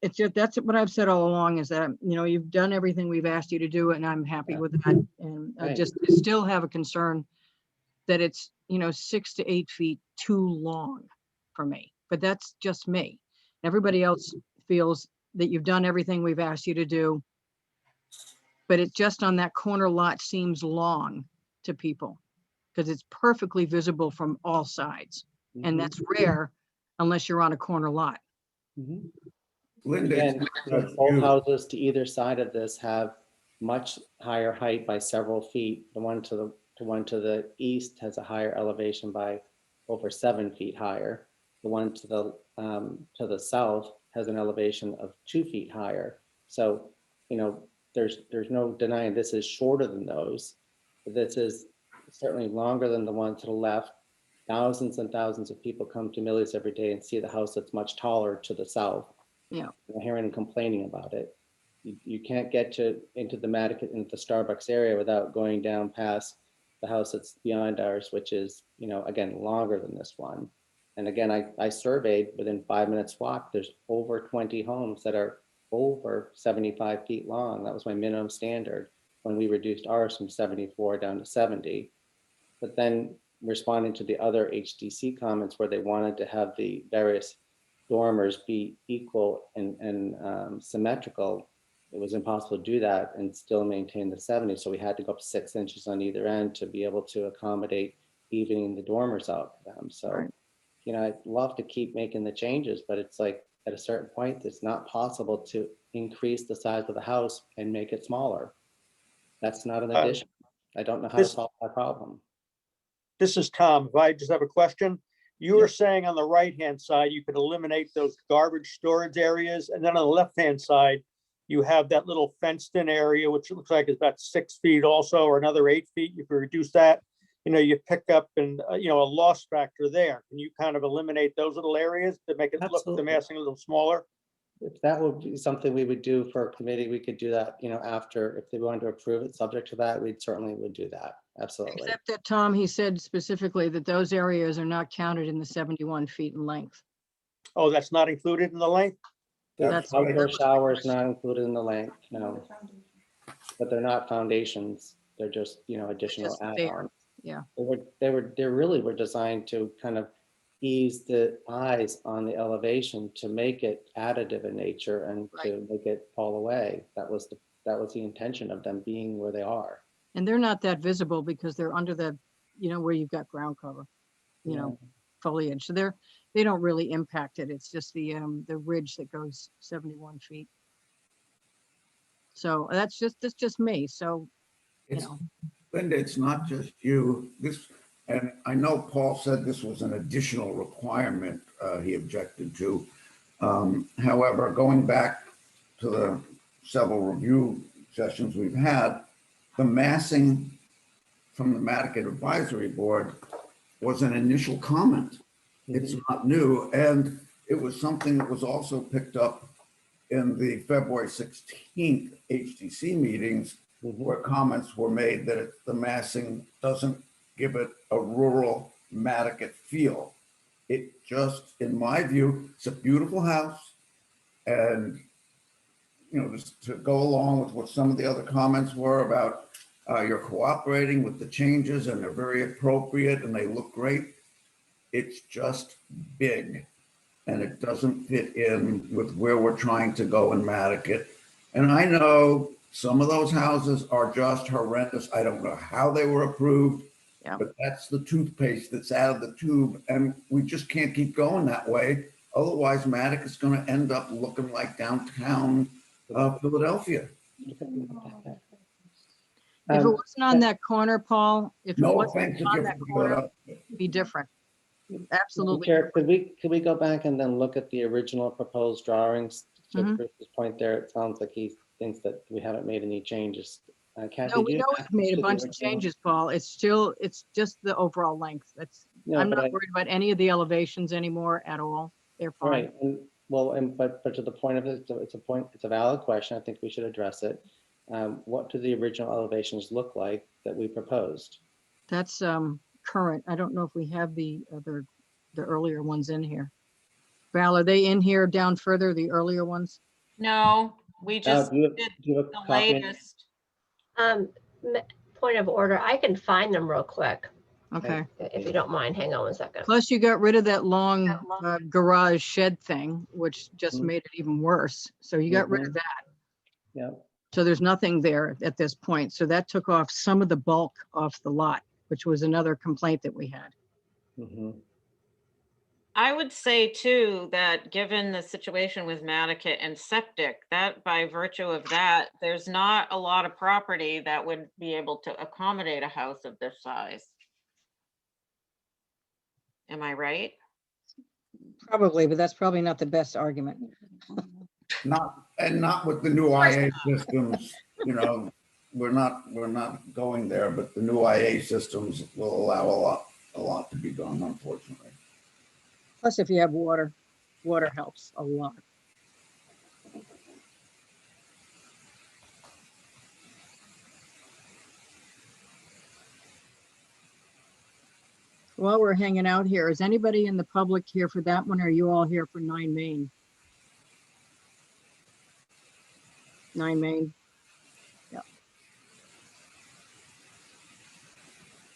it's just, that's what I've said all along is that, you've done everything we've asked you to do, and I'm happy
Yeah.
with that. And I
Right.
just still have a concern that it's, 6 to 8 feet too long for me, but that's just me. Everybody else feels that you've done everything we've asked you to do, but it just on that corner lot seems long to people because it's perfectly visible from all sides. And
Mhm.
that's rare unless you're on a corner lot.
Mhm.
Linda, it's
Again,
not just
both
you.
houses to either side of this have much higher height by several feet. The one to the east has a higher elevation by over 7 feet higher. The one to the south has an elevation of 2 feet higher. So, there's no denying this is shorter than those. This is certainly longer than the one to the left. Thousands and thousands of people come to Millie's every day and see the house that's much taller to the south.
Yeah.
I'm hearing them complaining about it. You can't get into the Madaket, into the Starbucks area without going down past the house that's beyond ours, which is, again, longer than this one. And again, I surveyed within 5 minutes walk, there's over 20 homes that are over 75 feet long. That was my minimum standard when we reduced ours from 74 down to 70. But then responding to the other HDC comments where they wanted to have the various dormers be equal and symmetrical, it was impossible to do that and still maintain the 70. So we had to go up 6 inches on either end to be able to accommodate evening the dormers out for them. So,
Right.
I'd love to keep making the changes, but it's like at a certain point, it's not possible to increase the size of the house and make it smaller. That's not an addition. I don't know how to
this-
solve that problem.
This is Tom. If I just have a question. You
Yeah.
were saying on the right-hand side, you could eliminate those garbage storage areas, and then on the left-hand side, you have that little fenced-in area, which looks like it's about 6 feet also, or another 8 feet. If you reduce that, you pick up and, a loss factor there. Can you kind of eliminate those little areas to make it look the
Absolutely.
massing a little smaller?
If that would be something we would do for a committee, we could do that, after, if they wanted to approve it, subject to that, we certainly would do that. Absolutely.
Except that, Tom, he said specifically that those areas are not counted in the 71 feet in length.
Oh, that's not included in the length?
The
That's-
outdoor shower is not included in the length, no. But they're not foundations. They're just, additional
just there,
add-ons.
yeah.
They really were designed to kind of ease the eyes on the elevation to make it additive in nature and to make it fall away. That was the intention of them being where they are.
And they're not that visible because they're under the, where you've got ground cover, foliage. So they don't really impact it. It's just the ridge that goes 71 feet. So that's just me. So,
It's, Linda, it's not just you. And I know Paul said this was an additional requirement he objected to. However, going back to the several review sessions we've had, the massing from the Madaket Advisory Board was an initial comment. It's not new, and it was something that was also picked up in the February 16th HTC meetings, where comments were made that the massing doesn't give it a rural Madaket feel. It just, in my view, it's a beautiful house, and just to go along with what some of the other comments were about you're cooperating with the changes and they're very appropriate and they look great. It's just big and it doesn't fit in with where we're trying to go in Madaket. And I know some of those houses are just horrendous. I don't know how they were approved, but that's the toothpaste that's out of the tube. And we just can't keep going that way. Otherwise, Madaket is going to end up looking like downtown Philadelphia.
If it wasn't on that corner, Paul, if it
No
wasn't
offense if
on
you're
that
bringing
corner,
it up.
it'd be different. Absolutely.
Chair, could we go back and then look at the original proposed drawings? To Bruce's point there, it sounds like he thinks that we haven't made any changes. Kathy,
No, we
do you
know
have
we've made
to
a
the
bunch of
original?
changes, Paul. It's just the overall length.
No,
I'm
but
not worried about any of the elevations anymore at all. They're fine.
Right, but to the point of it, it's a valid question. I think we should address it. What do the original elevations look like that we proposed?
That's current. I don't know if we have the earlier ones in here. Val, are they in here down further, the earlier ones?
No, we just
Do you
did
have a
the
copy?
latest.
Point of order, I can find them real quick,
Okay.
if you don't mind. Hang on 1 second.
Plus you got rid of that long garage shed thing, which just
Mhm.
made it even worse. So you got rid of that.
Yeah.
So there's nothing there at this point. So that took off some of the bulk off the lot, which was another complaint that we had.
I would say too, that given the situation with Madaket and septic, that by virtue of that, there's not a lot of property that would be able to accommodate a house of this size. Am I right?
Probably, but that's probably not the best argument.
Not with the new IA systems, we're not going there, but the new IA systems will allow a lot to be done, unfortunately.
Plus, if you have water helps a lot. While we're hanging out here, is anybody in the public here for that one? Or are you all here for 9 Main? 9 Main. Yeah.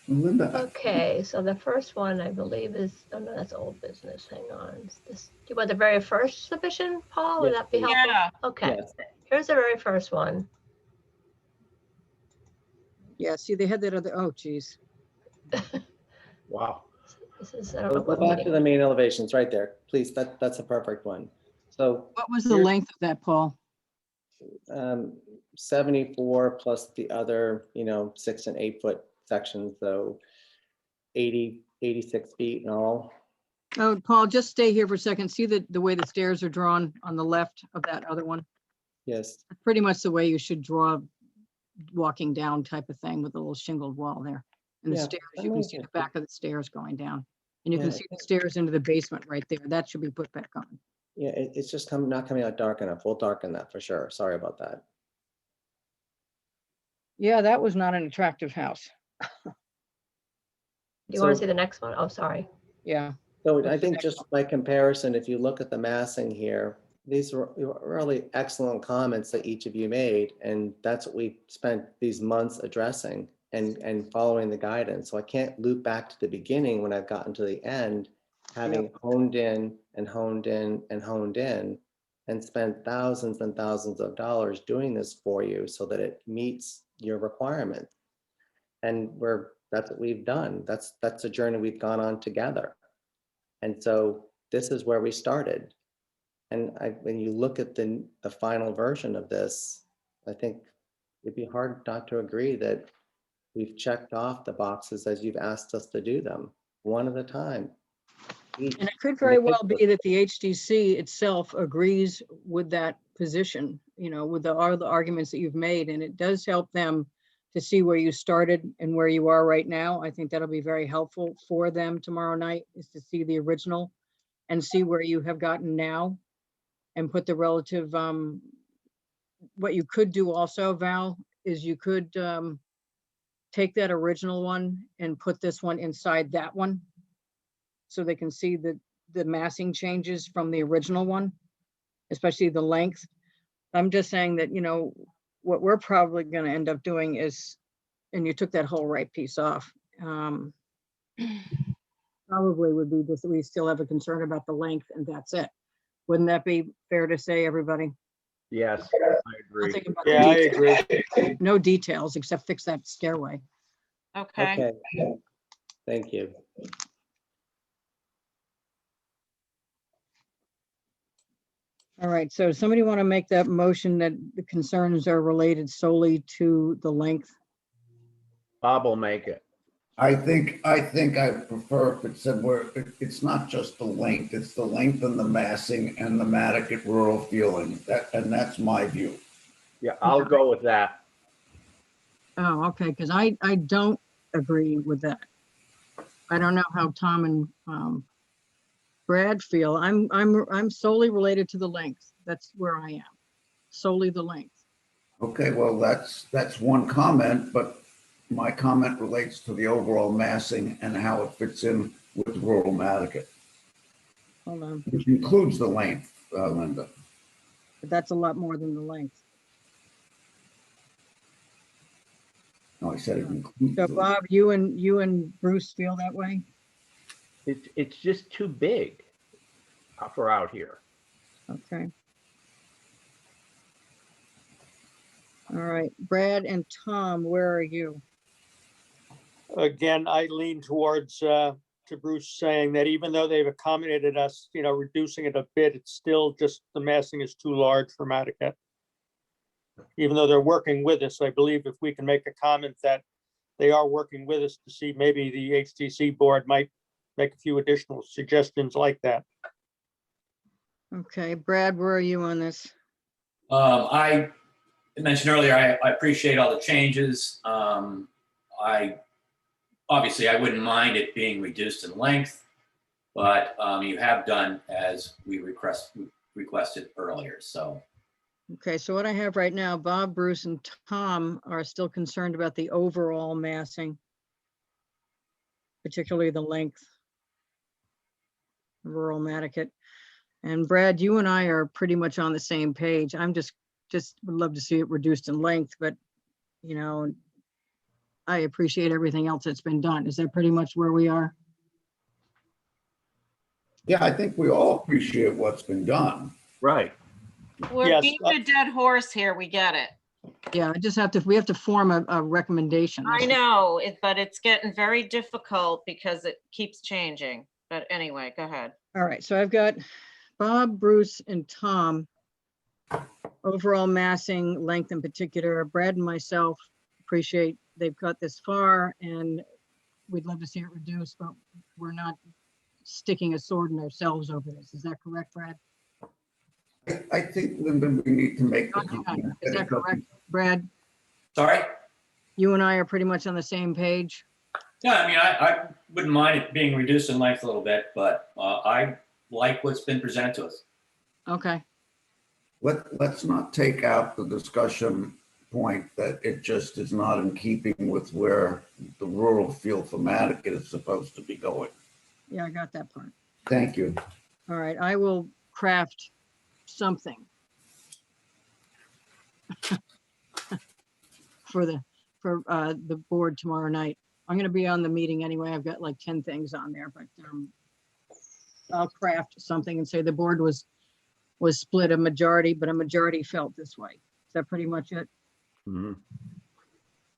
Linda,
Okay, so the first one I believe is, oh no, that's old business. Hang on. Do you want the very first submission, Paul? Would
Yes,
that be
please.
helpful?
Yeah.
Okay,
Yes.
here's the very first one.
Yeah, see, they had that other, oh, geez.
Wow.
This is, I don't know
Go
what
back to the
meeting.
main elevations right there, please. That's a perfect one. So
What was the
Here's-
length of that, Paul?
74 plus the other, 6 and 8 foot sections, so 86 feet in all.
Oh, Paul, just stay here for a second. See the way the stairs are drawn on the left of that other one?
Yes,
Pretty much the way you should draw walking down type of thing with a little shingled wall there. And the
Yeah,
stairs,
that
you can
makes
see the
sense.
back of the stairs going down. And you can
Yeah,
see the stairs into the basement right there. That should be put back on.
yeah, it's just not coming out dark enough. We'll darken that for sure. Sorry about that.
Yeah, that was not an attractive house.
Do you want to
So-
see the next one? Oh, sorry.
Yeah.
So
What's
I
the
think
next
just
one?
by comparison, if you look at the massing here, these were really excellent comments that each of you made. And that's what we spent these months addressing and following the guidance. So I can't loop back to the beginning when I've gotten to the end, having honed in and honed in and honed in and spent thousands and thousands of dollars doing this for you so that it meets your requirements. And that's what we've done. That's a journey we've gone on together. And so this is where we started. And when you look at the final version of this, I think it'd be hard not to agree that we've checked off the boxes as you've asked us to do them, one at a time.
And it could very well be that the HDC itself agrees with that position, you know, with all the arguments that you've made, and it does help them to see where you started and where you are right now. I think that'll be very helpful for them tomorrow night, is to see the original and see where you have gotten now and put the relative, what you could do also, Val, is you could take that original one and put this one inside that one, so they can see the massing changes from the original one, especially the length. I'm just saying that, you know, what we're probably going to end up doing is, and you took that whole right piece off, probably would be just that we still have a concern about the length, and that's it. Wouldn't that be fair to say, everybody?
Yes, I agree.
Nothing about the
Yeah, I
details.
agree.
No details except fix that stairway.
Okay.
Okay, thank you.
All right, so somebody want to make that motion that the concerns are related solely to the length?
Bob will make it.
I think I prefer if it said it's not just the length, it's the length and the massing and the Madaket rural feeling. And that's my view.
Yeah, I'll go with that.
Oh, okay, because I don't agree with that. I don't know how Tom and Brad feel. I'm solely related to the length. That's where I am. Solely the length.
Okay, well, that's one comment, but my comment relates to the overall massing and how it fits in with rural Madaket,
Hold on,
which includes the length, Linda.
but that's a lot more than the length.
No, I said it includes.
So
the-
Bob, you and Bruce feel that way?
It's just too big for out here.
Okay. All right, Brad and Tom, where are you?
Again, I lean towards, to Bruce saying that even though they've accommodated us, you know, reducing it a bit, it's still just, the massing is too large for Madaket. Even though they're working with us, I believe if we can make a comment that they are working with us to see maybe the HTC board might make a few additional suggestions like that.
Okay, Brad, where are you on this?
I mentioned earlier, I appreciate all the changes. Obviously, I wouldn't mind it being reduced in length, but you have done as we requested earlier, so.
Okay, so what I have right now, Bob, Bruce, and Tom are still concerned about the overall massing, particularly the length of rural Madaket. And Brad, you and I are pretty much on the same page. I'm just would love to see it reduced in length, but you know, I appreciate everything else that's been done. Is that pretty much where we are?
Yeah, I think we all appreciate what's been done.
Right.
We're
Yes,
beating a dead horse here. We get it.
Yeah, we have to form a recommendation.
I know, but it's getting very difficult because it keeps changing. But anyway, go ahead.
All right, so I've got Bob, Bruce, and Tom. Overall massing, length in particular. Brad and myself appreciate they've got this far, and we'd love to see it reduced, but we're not sticking a sword in ourselves over this. Is that correct, Brad?
I think, Linda, we need to make the
Hang on.
comment.
Is that correct, Brad?
Sorry?
You and I are pretty much on the same page.
Yeah, I mean, I wouldn't mind it being reduced in length a little bit, but I like what's been presented to us.
Okay,
Let's not take out the discussion point that it just is not in keeping with where the rural feel for Madaket is supposed to be going.
yeah, I got that part.
Thank you.
All right, I will craft something for the board tomorrow night. I'm going to be on the meeting anyway. I've got like 10 things on there, but I'll craft something and say the board was split a majority, but a majority felt this way. Is that pretty much it?
Mhm.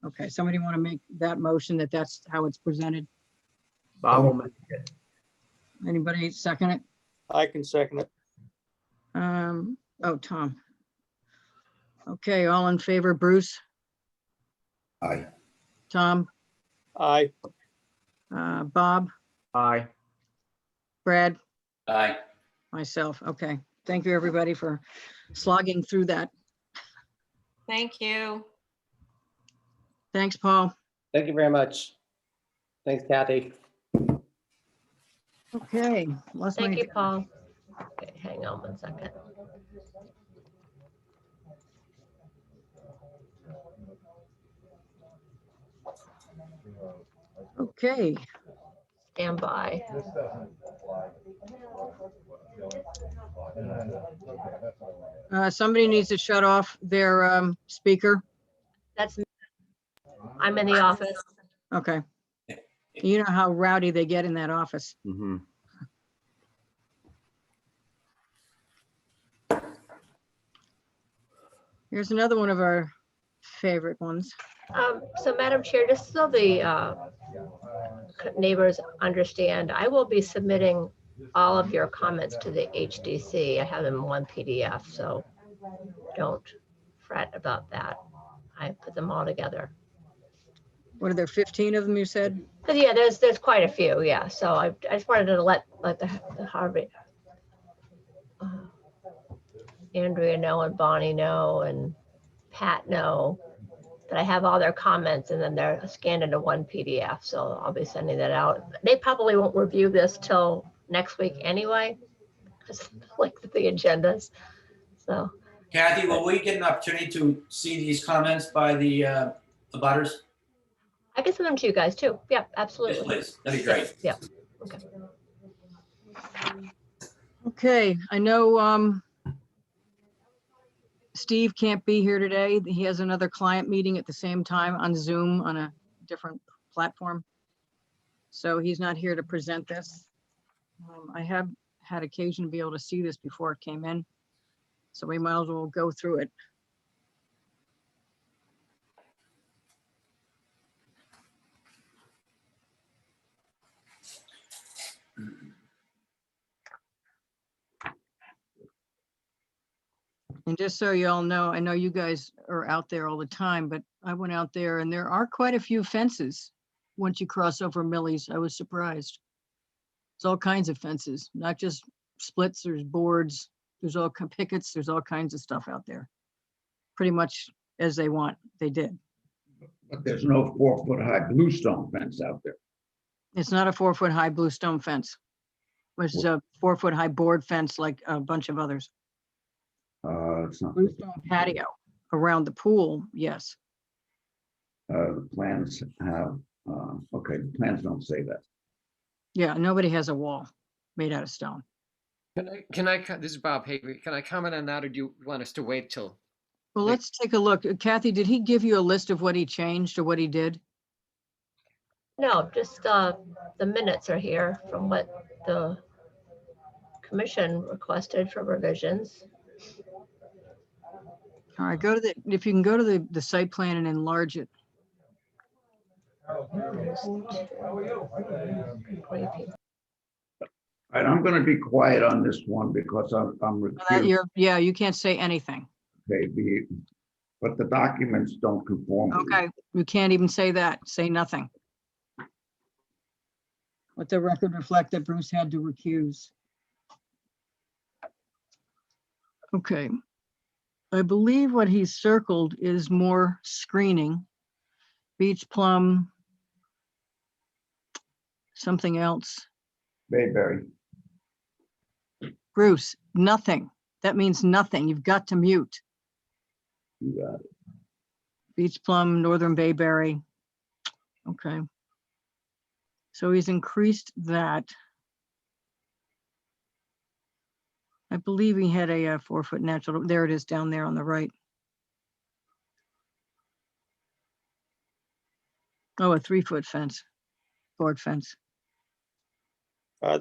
Okay, somebody want to make that motion that that's how it's presented?
Bob will make it.
Anybody second it?
I can second it.
Oh, Tom. Okay, all in favor, Bruce,
Aye.
Tom,
Aye.
Bob,
Aye.
Brad,
Aye.
myself. Okay. Thank you, everybody, for slogging through that.
Thank you.
Thanks, Paul.
Thank you very much. Thanks, Kathy.
Okay. lost
Thank
my-
you, Paul. Okay, hang on 1 second.
Okay.
Stand by.
Somebody needs to shut off their speaker.
That's me. I'm in the office.
Okay. You know how rowdy they get in that office.
Mhm.
Here's another one of our favorite ones.
So Madam Chair, just so the neighbors understand, I will be submitting all of your comments to the HDC. I have them in one PDF, so don't fret about that. I put them all together.
What are there, 15 of them you said?
But yeah, there's quite a few, yeah. So I just wanted to let the Harvey, Andrea know and Bonnie know and Pat know that I have all their comments and then they're scanned into one PDF. So I'll be sending that out. They probably won't review this till next week anyway, because like the agendas. So
Kathy, will we get an opportunity to see these comments by the butters?
I can send them to you guys too. Yeah,
Yes,
absolutely.
please. That'd be great.
Yeah. Okay.
Okay, I know Steve can't be here today. He has another client meeting at the same time on Zoom on a different platform. So he's not here to present this. I have had occasion to be able to see this before it came in. So we might as well go through it. And just so you all know, I know you guys are out there all the time, but I went out there and there are quite a few fences. Once you cross over Millie's, I was surprised. It's all kinds of fences, not just splits, there's boards, there's all pickets, there's all kinds of stuff out there. Pretty much as they want, they did.
But there's no 4-foot high bluestone fence out there.
It's not a 4-foot high bluestone fence, which is a 4-foot high board fence like a bunch of others.
It's not.
Bluestone patio around the pool, yes.
The plans have, okay, the plans don't say that.
Yeah, nobody has a wall made out of stone.
This is Bob Haver. Can I comment on that, or do you want us to wait till?
Well,
Wait.
let's take a look. Kathy, did he give you a list of what he changed or what he did?
No, just the minutes are here from what the commission requested for revisions.
All right, go to the, if you can go to the site plan and enlarge it.
20 people.
And I'm gonna be quiet on this one because I'm recused.
Yeah, you can't say anything.
But the documents don't conform. to
Okay, you can't even say that. Say nothing. Let the record reflect that Bruce had to recuse. Okay. I believe what he's circled is more screening. Beach plum. Something else.
Bayberry.
Bruce, nothing. That means nothing. You've got to mute.
You got it.
Beach plum, northern bayberry. Okay. So he's increased that. I believe he had a 4-foot natural. There it is down there on the right. Oh, a 3-foot fence, board fence.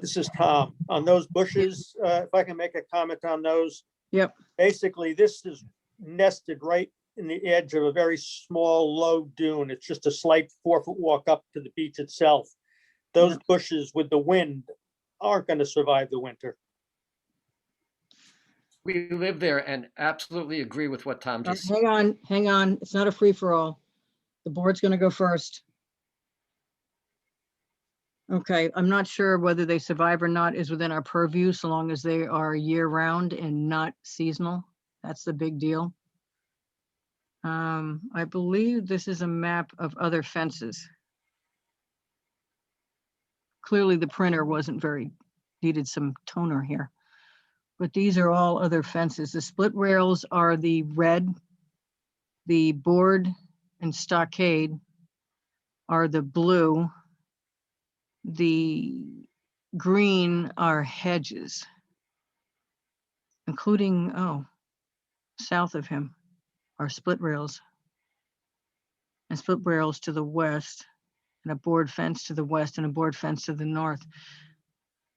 This is Tom. On those bushes, if I can make a comment on those.
Yep.
Basically, this is nested right in the edge of a very small, low dune. It's just a slight 4-foot walk up to the beach itself. Those bushes with the wind aren't going to survive the winter.
We live there and absolutely agree with what Tom just said.
Hang on. It's not a free for all. The board's going to go first. Okay, I'm not sure whether they survive or not is within our purview, so long as they are year-round and not seasonal. That's the big deal. I believe this is a map of other fences. Clearly, the printer needed some toner here. But these are all other fences. The split rails are the red. The board and stockade are the blue. The green are hedges, including, south of him are split rails. And split rails to the west, and a board fence to the west, and a board fence to the north.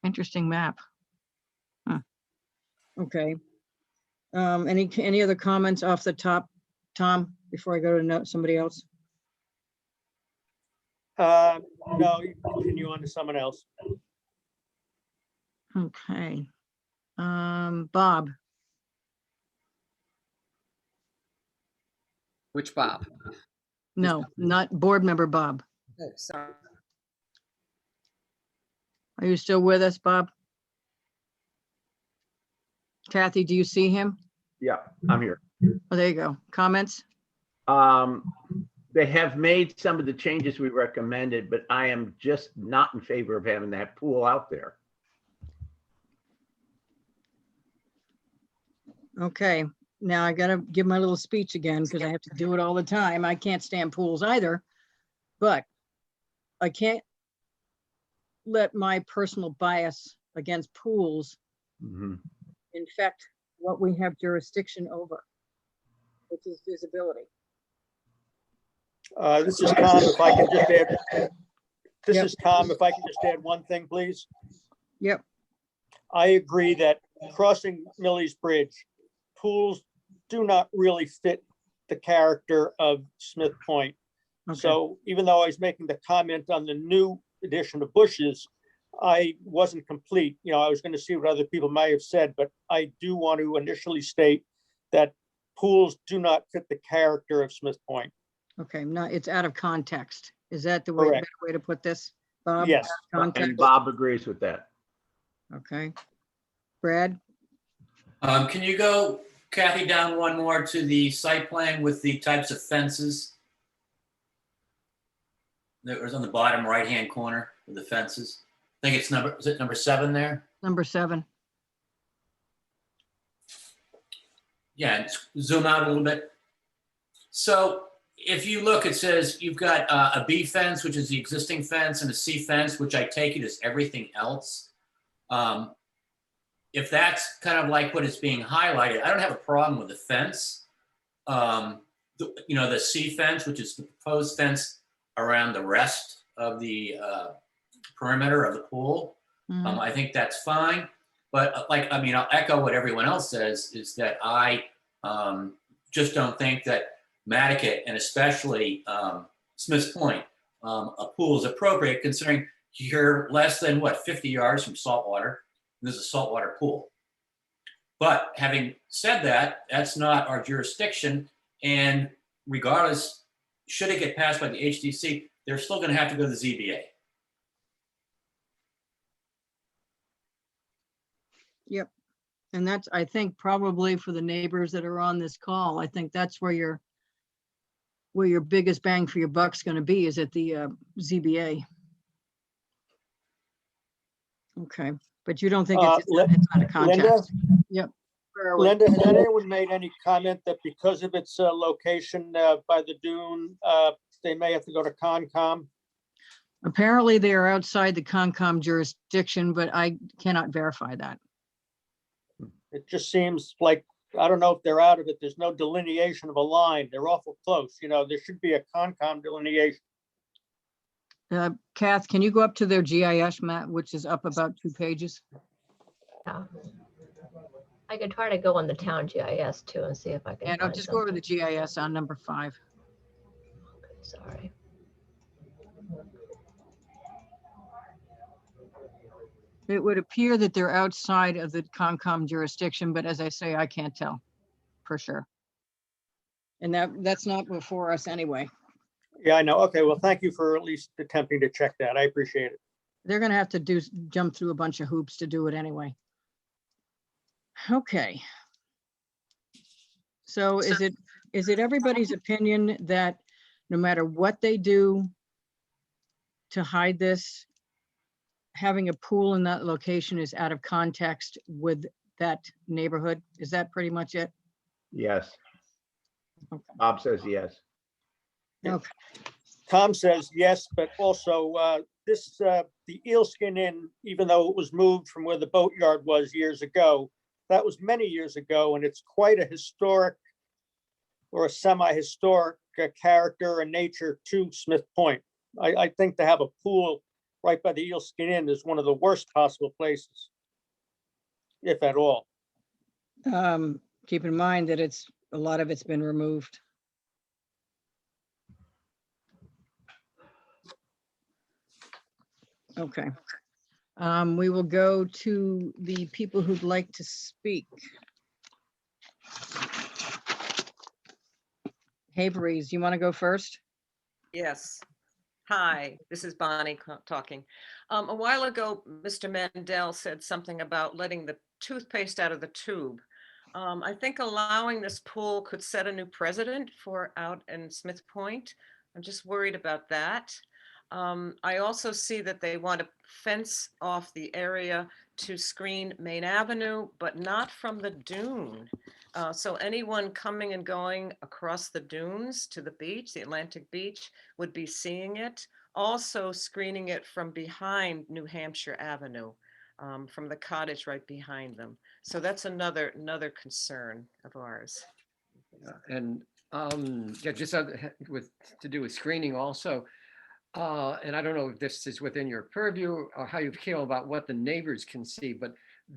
Interesting map. Huh. Okay. Any other comments off the top, Tom, before I go to somebody else?
No, you can continue on to someone else.
Okay. Bob,
Which Bob?
no, not board member Bob.
Oh, sorry.
Are you still with us, Bob? Kathy, do you see him?
Yeah, I'm here.
Oh, there you go. Comments?
They have made some of the changes we recommended, but I am just not in favor of having that pool out there.
Okay, now I gotta give my little speech again because I have to do it all the time. I can't stand pools either, but I can't let my personal bias against pools
Mhm.
infect what we have jurisdiction over, which is visibility.
This is Tom, if I can just add, this
Yep.
is Tom, if I can just add one thing, please.
Yep,
I agree that crossing Millie's Bridge, pools do not really fit the character of Smith Point.
okay,
So even though I was making the comment on the new addition of bushes, I wasn't complete. I was going to see what other people might have said, but I do want to initially state that pools do not fit the character of Smith Point.
okay, no, it's out of context. Is that the way,
Correct.
better way to put this, Bob?
Yes.
Out of
And
context?
Bob agrees with that.
Okay. Brad?
Can you go, Kathy, down one more to the site plan with the types of fences? That was on the bottom right-hand corner with the fences. I think it's is it number 7 there?
Number 7.
Yeah, and zoom out a little bit. So if you look, it says you've got a B fence, which is the existing fence, and a C fence, which I take it is everything else. If that's kind of like what is being highlighted, I don't have a problem with the fence. The C fence, which is the proposed fence around the rest of the perimeter of the pool.
Mhm.
I think that's fine. But I'll echo what everyone else says, is that I just don't think that Madaket, and especially Smith's Point, a pool is appropriate, considering you're less than 50 yards from saltwater. There's a saltwater pool. But having said that, that's not our jurisdiction. And regardless, should it get passed by the HDC, they're still going to have to go to the ZBA.
Yep. And that's, I think, probably for the neighbors that are on this call, I think that's where your biggest bang for your buck's going to be, is at the ZBA. Okay, but you don't think it's out of context? Yep. Where are we?
Linda, has anyone made any comment that because of its location by the dune, they may have to go to Concom?
Apparently they are outside the Concom jurisdiction, but I cannot verify that.
It just seems like, I don't know if they're out of it. There's no delineation of a line. They're awful close. There should be a Concom delineation.
Kath, can you go up to their GIS map, which is up about 2 pages?
Yeah. I could try to go on the town GIS too and see if I can.
Yeah, no,
find
just go over the
something.
GIS on number 5.
Okay, sorry.
It would appear that they're outside of the Concom jurisdiction, but as I say, I can't tell for sure. And that's not before us anyway.
Yeah, I know. Okay, well, thank you for at least attempting to check that. I appreciate it.
They're gonna have to jump through a bunch of hoops to do it anyway. Okay. So is it everybody's opinion that no matter what they do to hide this, having a pool in that location is out of context with that neighborhood? Is that pretty much it?
Yes.
Okay.
Bob says yes.
Okay.
Tom says yes, but also the Eelskin Inn, even though it was moved from where the boatyard was years ago, that was many years ago, and it's quite a historic or a semi-historic character and nature to Smith Point. I think to have a pool right by the Eelskin Inn is one of the worst possible places, if at all.
Keep in mind that a lot of it's been removed. Okay. We will go to the people who'd like to speak. Hey, Breeze, you want to go first?
Yes. Hi, this is Bonnie talking. A while ago, Mr. Mandel said something about letting the toothpaste out of the tube. I think allowing this pool could set a new precedent for out in Smith Point. I'm just worried about that. I also see that they want to fence off the area to screen Main Avenue, but not from the dune. So anyone coming and going across the dunes to the beach, the Atlantic beach, would be seeing it. Also screening it from behind New Hampshire Avenue, from the cottage right behind them. So that's another concern of ours.
And yeah, just with to do with screening also. And I don't know if this is within your purview or how you feel about what the neighbors can see, but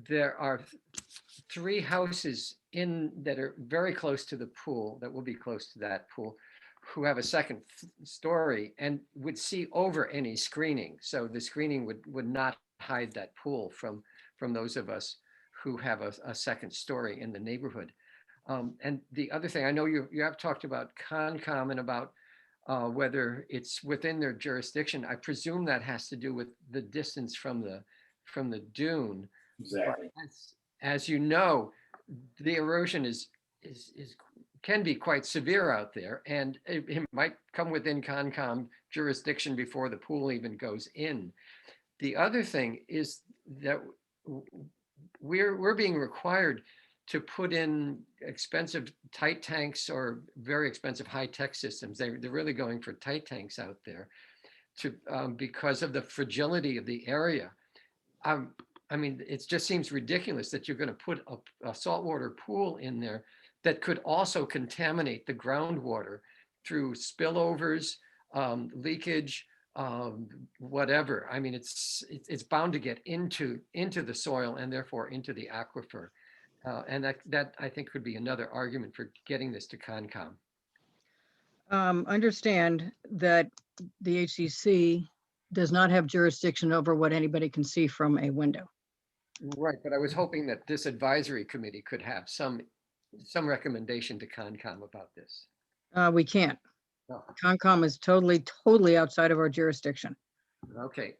there are 3 houses that are very close to the pool, that will be close to that pool, who have a second story and would see over any screening. So the screening would not hide that pool from those of us who have a second story in the neighborhood. And the other thing, I know you have talked about Concom and about whether it's within their jurisdiction. I presume that has to do with the distance from the dune.
Exactly.
As you know, the erosion can be quite severe out there, and it might come within Concom jurisdiction before the pool even goes in. The other thing is that we're being required to put in expensive tight tanks or very expensive high-tech systems. They're really going for tight tanks out there because of the fragility of the area. I mean, it just seems ridiculous that you're going to put a saltwater pool in there that could also contaminate the groundwater through spillovers, leakage, whatever. I mean, it's bound to get into the soil and therefore into the aquifer. And that I think could be another argument for getting this to Concom.
Understand that the HCC does not have jurisdiction over what anybody can see from a window.
Right, but I was hoping that this advisory committee could have some recommendation to Concom about this.
We can't.
Oh,
Concom is totally outside of our jurisdiction.
okay.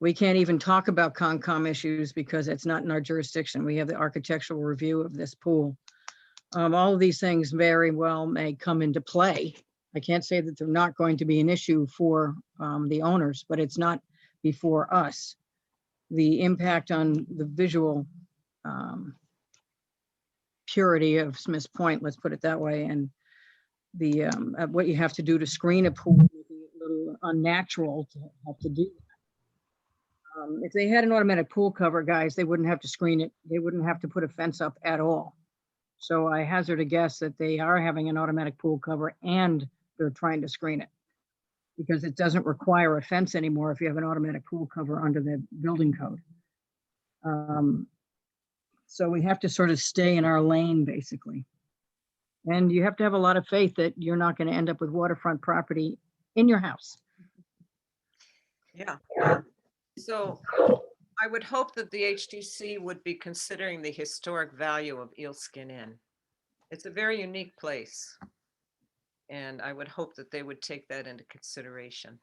We can't even talk about Concom issues because it's not in our jurisdiction. We have the architectural review of this pool. All of these things very well may come into play. I can't say that they're not going to be an issue for the owners, but it's not before us. The impact on the visual purity of Smith's Point, let's put it that way, and the what you have to do to screen a pool would be a little unnatural to have to do that. If they had an automatic pool cover, guys, they wouldn't have to screen it. They wouldn't have to put a fence up at all. So I hazard a guess that they are having an automatic pool cover and they're trying to screen it because it doesn't require a fence anymore if you have an automatic pool cover under the building code. So we have to sort of stay in our lane, basically. And you have to have a lot of faith that you're not going to end up with waterfront property in your house.
Yeah. So I would hope that the HDC would be considering the historic value of Eelskin Inn. It's a very unique place. And I would hope that they would take that into consideration.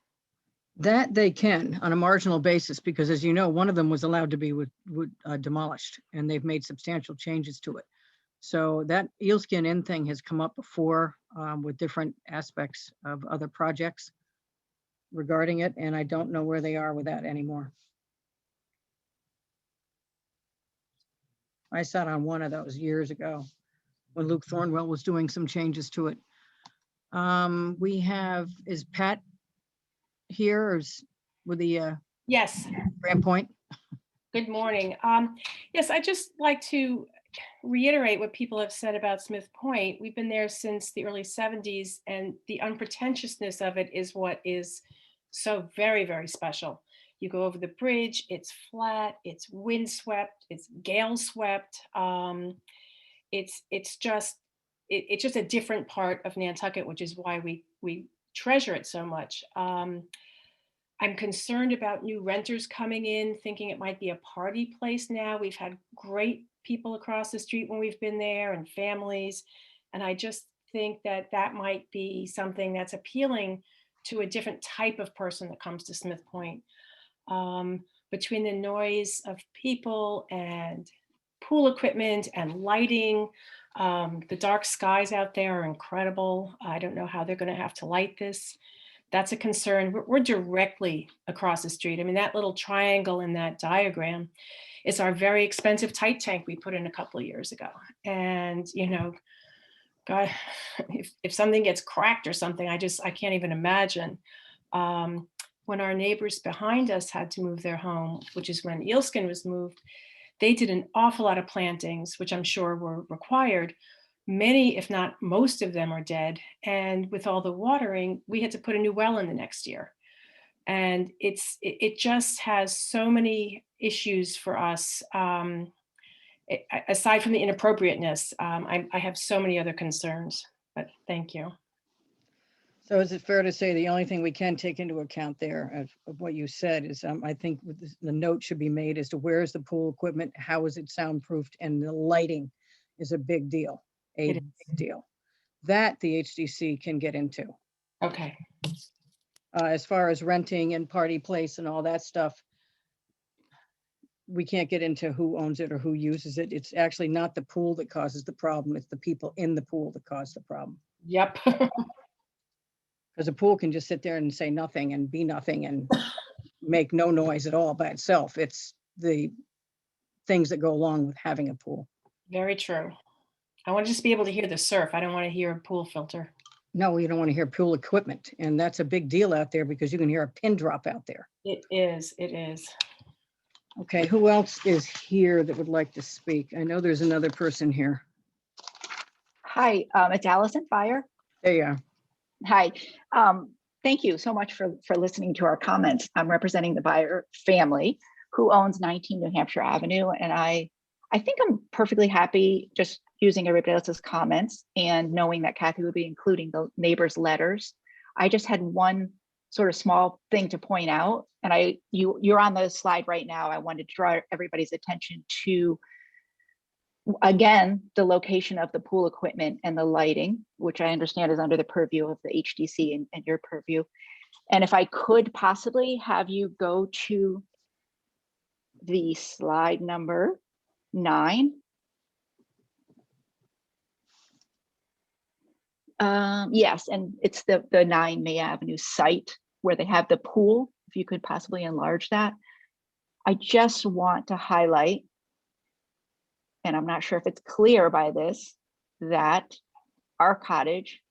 That they can on a marginal basis, because as you know, one of them was allowed to be demolished, and they've made substantial changes to it. So that eelskin inn thing has come up before with different aspects of other projects regarding it, and I don't know where they are with that anymore. I sat on one of those years ago when Luke Thornwell was doing some changes to it. We have, is Pat here or is with the
Yes,
Grand Point?
good morning. Yes, I'd just like to reiterate what people have said about Smith Point. We've been there since the early 70s, and the unpretentiousness of it is what is so very, very special. You go over the bridge, it's flat, it's windswept, it's gale swept. It's just a different part of Nantucket, which is why we treasure it so much. I'm concerned about new renters coming in, thinking it might be a party place now. We've had great people across the street when we've been there and families. And I just think that that might be something that's appealing to a different type of person that comes to Smith Point. Between the noise of people and pool equipment and lighting, the dark skies out there are incredible. I don't know how they're going to have to light this. That's a concern. We're directly across the street. I mean, that little triangle in that diagram is our very expensive tight tank we put in a couple of years ago. And, you know, God, if something gets cracked or something, I can't even imagine. When our neighbors behind us had to move their home, which is when eelskin was moved, they did an awful lot of plantings, which I'm sure were required. Many, if not most of them, are dead. And with all the watering, we had to put a new well in the next year. And it just has so many issues for us. Aside from the inappropriateness, I have so many other concerns, but thank you.
So is it fair to say the only thing we can take into account there of what you said is I think the note should be made as to where is the pool equipment, how is it soundproofed, and the lighting is a big deal. Big deal that the HDC can get into.
Okay.
As far as renting and party place and all that stuff, we can't get into who owns it or who uses it. It's actually not the pool that causes the problem. It's the people in the pool that cause the problem.
Yep.
Because a pool can just sit there and say nothing and be nothing and make no noise at all by itself. It's the things that go along with having a pool.
Very true. I want to just be able to hear the surf. I don't want to hear a pool filter.
No, you don't want to hear pool equipment. And that's a big deal out there because you can hear a pin drop out there.
It is. It is.
Okay, who else is here that would like to speak? I know there's another person here.
Hi, it's Allison Fire.
There you are.
Hi. Thank you so much for listening to our comments. I'm representing the Buyer family who owns 19 New Hampshire Avenue. And I think I'm perfectly happy just using everybody else's comments and knowing that Kathy would be including the neighbors' letters. I just had one sort of small thing to point out, and you're on the slide right now. I wanted to draw everybody's attention to, again, the location of the pool equipment and the lighting, which I understand is under the purview of the HDC and your purview. And if I could possibly have you go to the slide number 9. Yes, and it's the 9 May Avenue site where they have the pool. If you could possibly enlarge that. I just want to highlight, and I'm not sure if it's clear by this, that our cottage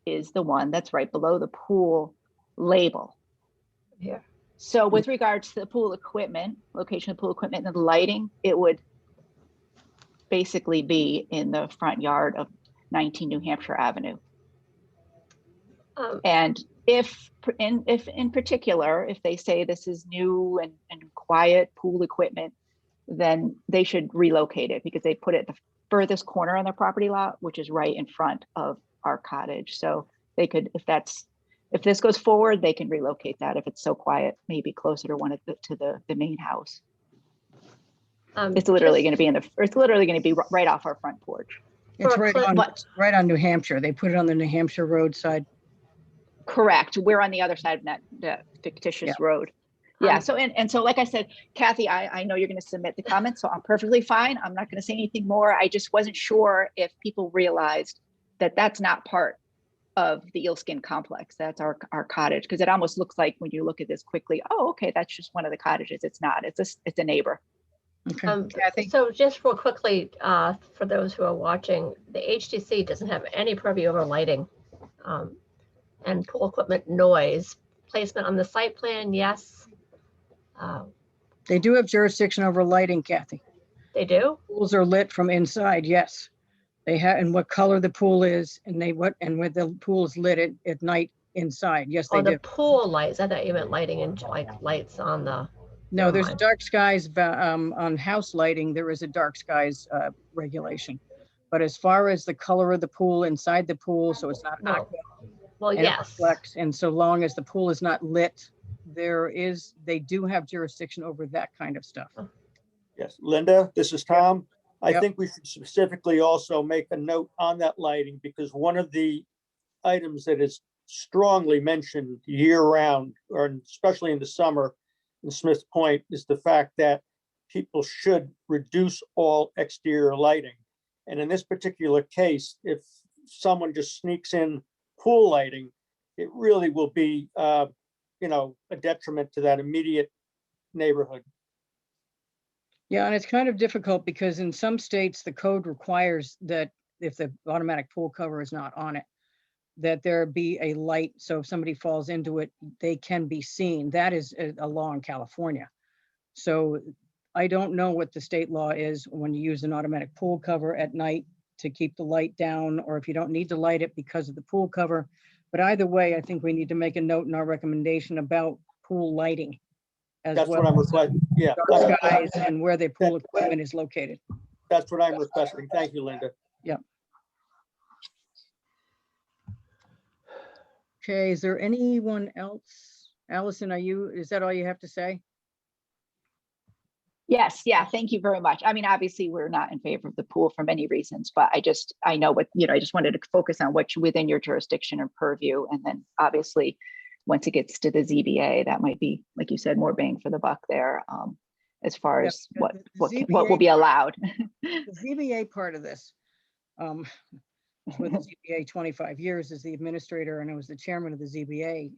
is the one that's right below the pool label.
Yeah.
So with regards to the pool equipment, location of pool equipment and the lighting, it would basically be in the front yard of 19 New Hampshire Avenue. And if in particular, if they say this is new and quiet pool equipment, then they should relocate it because they put it at the furthest corner on their property lot, which is right in front of our cottage. So they could, if this goes forward, they can relocate that if it's so quiet, maybe closer to the main house. It's literally going to be it's literally going to be right off our front porch.
It's right on New Hampshire. They put it on the New Hampshire roadside.
Correct. We're on the other side of that fictitious road. Yeah. So, and so, like I said, Kathy, I know you're going to submit the comments, so I'm perfectly fine. I'm not going to say anything more. I just wasn't sure if people realized that that's not part of the Eelskin complex. That's our cottage, because it almost looks like when you look at this quickly, oh, okay, that's just one of the cottages. It's not. It's a neighbor.
Okay, Kathy?
So just real quickly, for those who are watching, the HTC doesn't have any purview over lighting and pool equipment noise. Placement on the site plan, yes.
They do have jurisdiction over lighting, Kathy.
They do?
Pools are lit from inside, yes. They have, and what color the pool is, and where the pool is lit at night inside. Yes, they
Oh, the
do.
pool lights. I thought you meant lighting and like lights on the.
No,
Never
there's
mind.
dark skies, on house lighting, there is a dark skies regulation. But as far as the color of the pool inside the pool, so it's not aqua
Well,
and it
yes.
reflects, and so long as the pool is not lit, they do have jurisdiction over that kind of stuff.
Yes, Linda, this is Tom. I
Yep.
think we should specifically also make a note on that lighting, because one of the items that is strongly mentioned year round, or especially in the summer in Smith's Point, is the fact that people should reduce all exterior lighting. And in this particular case, if someone just sneaks in pool lighting, it really will be, a detriment to that immediate neighborhood.
Yeah, and it's kind of difficult because in some states, the code requires that if the automatic pool cover is not on it, that there be a light. So if somebody falls into it, they can be seen. That is a law in California. So I don't know what the state law is when you use an automatic pool cover at night to keep the light down, or if you don't need to light it because of the pool cover. But either way, I think we need to make a note in our recommendation about pool lighting as
That's
well
what I'm
as
requesting. Yeah,
dark skies and where their pool equipment is located.
that's what I'm requesting. Thank you, Linda.
Okay, is there anyone else? Allison, is that all you have to say?
Yes, yeah, thank you very much. I mean, obviously, we're not in favor of the pool for many reasons, but I know what, I just wanted to focus on what's within your jurisdiction or purview. And then obviously, once it gets to the ZBA, that might be, like you said, more bang for the buck there, as far as what will be allowed.
The ZBA part of this, with the ZBA 25 years as the administrator, and I was the chairman of the ZBA.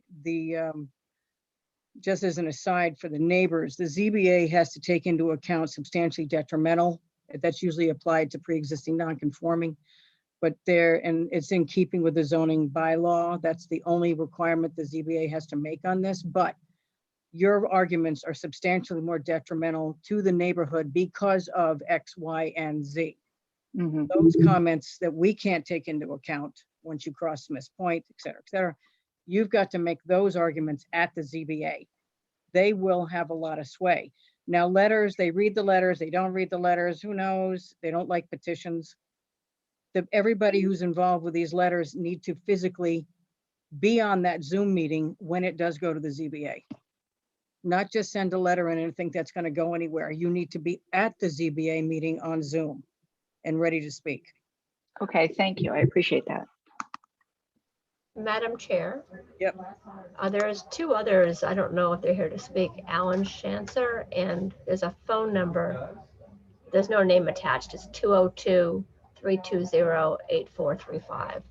Just as an aside for the neighbors, the ZBA has to take into account substantially detrimental. That's usually applied to pre-existing non-conforming, but and it's in keeping with the zoning bylaw. That's the only requirement the ZBA has to make on this. But your arguments are substantially more detrimental to the neighborhood because of X, Y, and Z.
Mhm.
Those comments that we can't take into account once you cross Smith's Point, et cetera, you've got to make those arguments at the ZBA. They will have a lot of sway. Now, letters, they read the letters, they don't read the letters, who knows? They don't like petitions. Everybody who's involved with these letters need to physically be on that Zoom meeting when it does go to the ZBA. Not just send a letter in and think that's going to go anywhere. You need to be at the ZBA meeting on Zoom and ready to speak.
Okay, thank you. I appreciate that.
Madam Chair.
Yep.
There's two others. I don't know if they're here to speak. Alan Shancer, and there's a phone number. There's no name attached. It's 202-320-8435.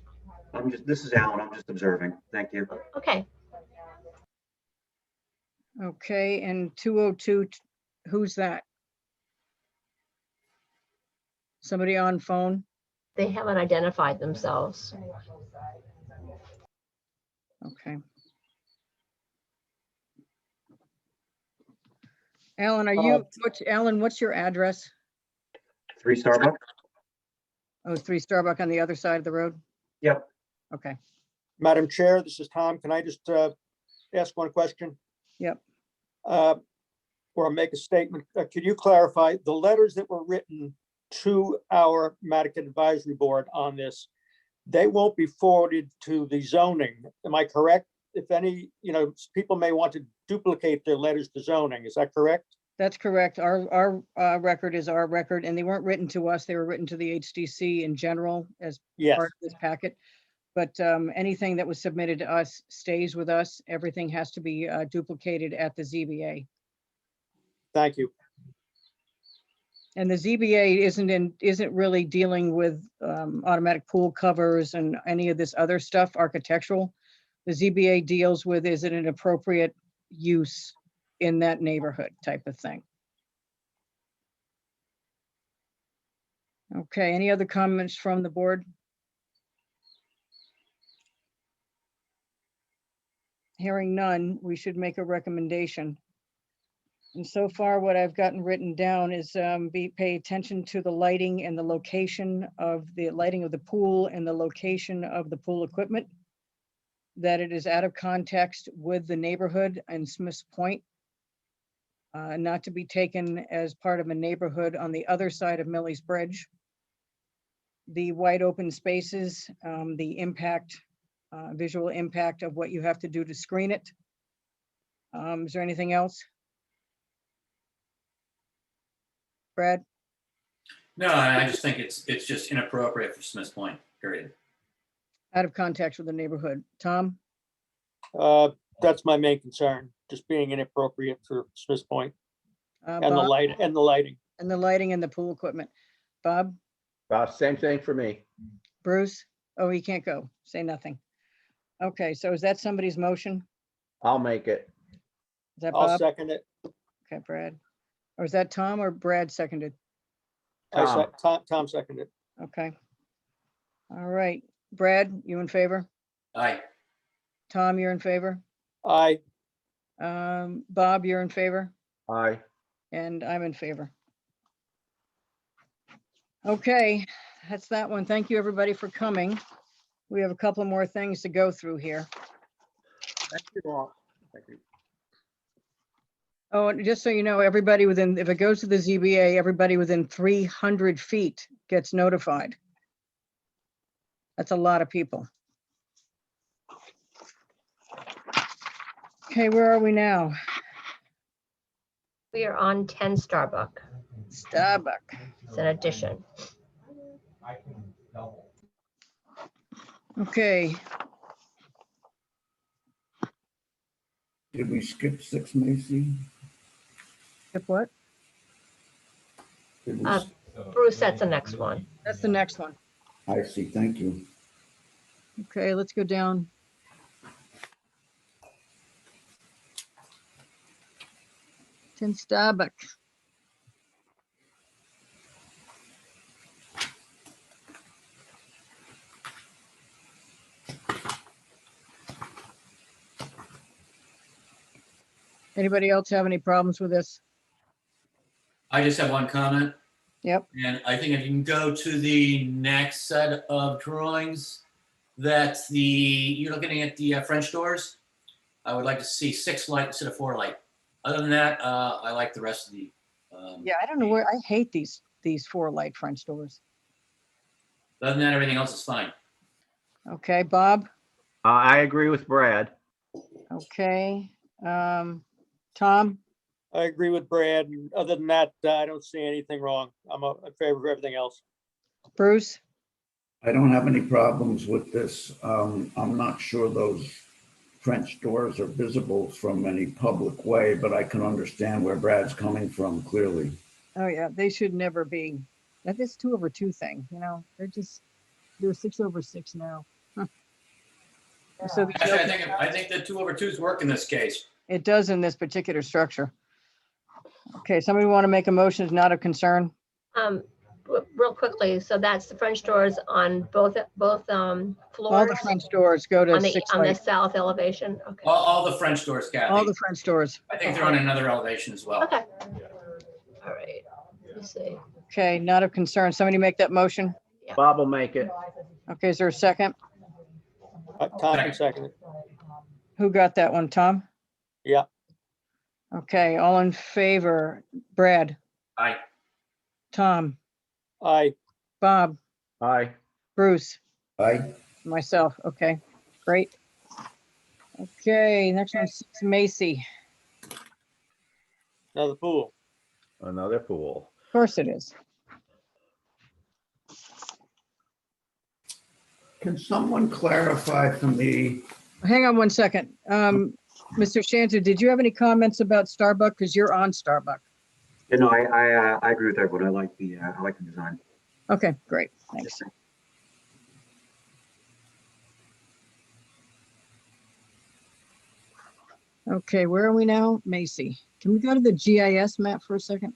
This is Alan. I'm just observing. Thank you.
Okay.
Okay, and 202, who's that? Somebody on phone?
They haven't identified themselves.
Okay. Alan, Alan, what's your address?
3 Starbucks?
Oh, 3 Starbucks on the other side of the road?
Yep.
Okay.
Madam Chair, this is Tom. Can I just ask one question?
Yep.
Or make a statement? Could you clarify the letters that were written to our Madaket Advisory Board on this? They won't be forwarded to the zoning. Am I correct? If any, people may want to duplicate their letters to zoning. Is that correct?
That's correct. Our record is our record, and they weren't written to us. They were written to the HDC in general as
Yes.
part of this packet. But anything that was submitted to us stays with us. Everything has to be duplicated at the ZBA.
Thank you.
And the ZBA isn't really dealing with automatic pool covers and any of this other stuff, architectural. The ZBA deals with, is it an appropriate use in that neighborhood type of thing. Okay, any other comments from the board? Hearing none, we should make a recommendation. And so far, what I've gotten written down is pay attention to the lighting and the location of the lighting of the pool and the location of the pool equipment. That it is out of context with the neighborhood and Smith's Point. Not to be taken as part of a neighborhood on the other side of Millie's Bridge. The wide open spaces, the impact, visual impact of what you have to do to screen it. Is there anything else? Brad?
No, I just think it's just inappropriate for Smith's Point, period.
Out of context with the neighborhood. Tom?
That's my main concern, just being inappropriate for Smith's Point and the
Bob?
lighting.
And the lighting and the pool equipment. Bob?
Same thing for me.
Bruce? Oh, he can't go. Say nothing. Okay, so is that somebody's motion?
I'll make it.
Is that
I'll
Bob?
second it.
Okay, Brad. Or is that Tom or Brad seconded?
Tom seconded.
Okay. All right. Brad, you in favor?
Aye.
Tom, you're in favor?
Aye.
Bob, you're in favor?
Aye.
And I'm in favor. Okay, that's that one. Thank you, everybody, for coming. We have a couple more things to go through here.
Thank you all. Thank you.
Oh, and just so you know, everybody within, if it goes to the ZBA, everybody within 300 feet gets notified. That's a lot of people. Okay, where are we now?
We are on 10 Starbuck.
Starbuck.
It's an addition.
Okay,
Did we skip 6 Macy?
if what?
Did we
Uh, Bruce, that's the next one.
That's the next one.
I see, thank you.
Okay, let's go down. Ten Starbuck. Anybody else have any problems with this?
I just have one comment.
Yep.
And I think if you can go to the next set of drawings, that's you're looking at the French doors. I would like to see 6 light instead of 4 light. Other than that, I like the rest of the.
Yeah, I don't know where, I hate these 4 light French doors.
Other than that, everything else is fine.
Okay, Bob?
I agree with Brad.
Okay, Tom?
I agree with Brad. And other than that, I don't see anything wrong. I'm in favor of everything else.
Bruce?
I don't have any problems with this. I'm not sure those French doors are visible from any public way, but I can understand where Brad's coming from clearly.
Oh yeah, they should never be. That is 2/2 thing, you know, they're 6/6 now. Huh. So there's no-
Actually, I think the 2/2s work in this case.
It does in this particular structure. Okay, somebody want to make a motion is not of concern?
Real quickly, so that's the French doors on both
All
floors
the French doors go to
on the
6
on the
light.
south elevation. Okay.
All the French doors, Kathy.
All the French doors.
I think they're on another elevation as well.
Okay. All right. Let's see.
Okay, not of concern. Somebody make that motion.
Bob will make it.
Okay, is there a second?
Tom can second it.
Who got that one, Tom?
Yeah.
Okay, all in favor, Brad,
Aye.
Tom,
Aye.
Bob,
Aye.
Bruce,
Aye.
myself. Okay, great. Okay, next one, 6 Macy.
Another pool.
Another pool.
Of course it is.
Can someone clarify for me?
Hang on one second. Mr. Shanter, did you have any comments about Starbucks? Because you're on Starbucks.
You know, I agree with everyone. I like the design.
Okay, great. Thanks. Okay, where are we now? Macy. Can we go to the GIS map for a second?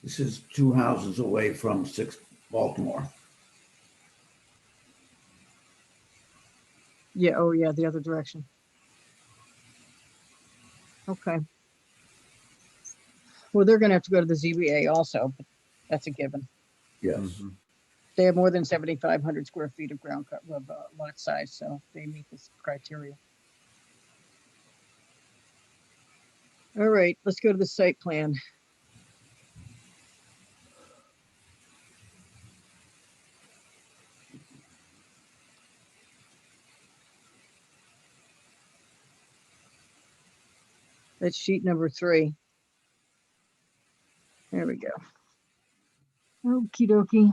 This is 2 houses away from 6 Baltimore.
Yeah, oh yeah, the other direction. Okay. Well, they're gonna have to go to the ZBA also, but that's a given.
Yes.
They have more than 7,500 square feet of ground lot size, so they meet this criteria. All right, let's go to the site plan. That's sheet number 3. There we go. Okie dokie.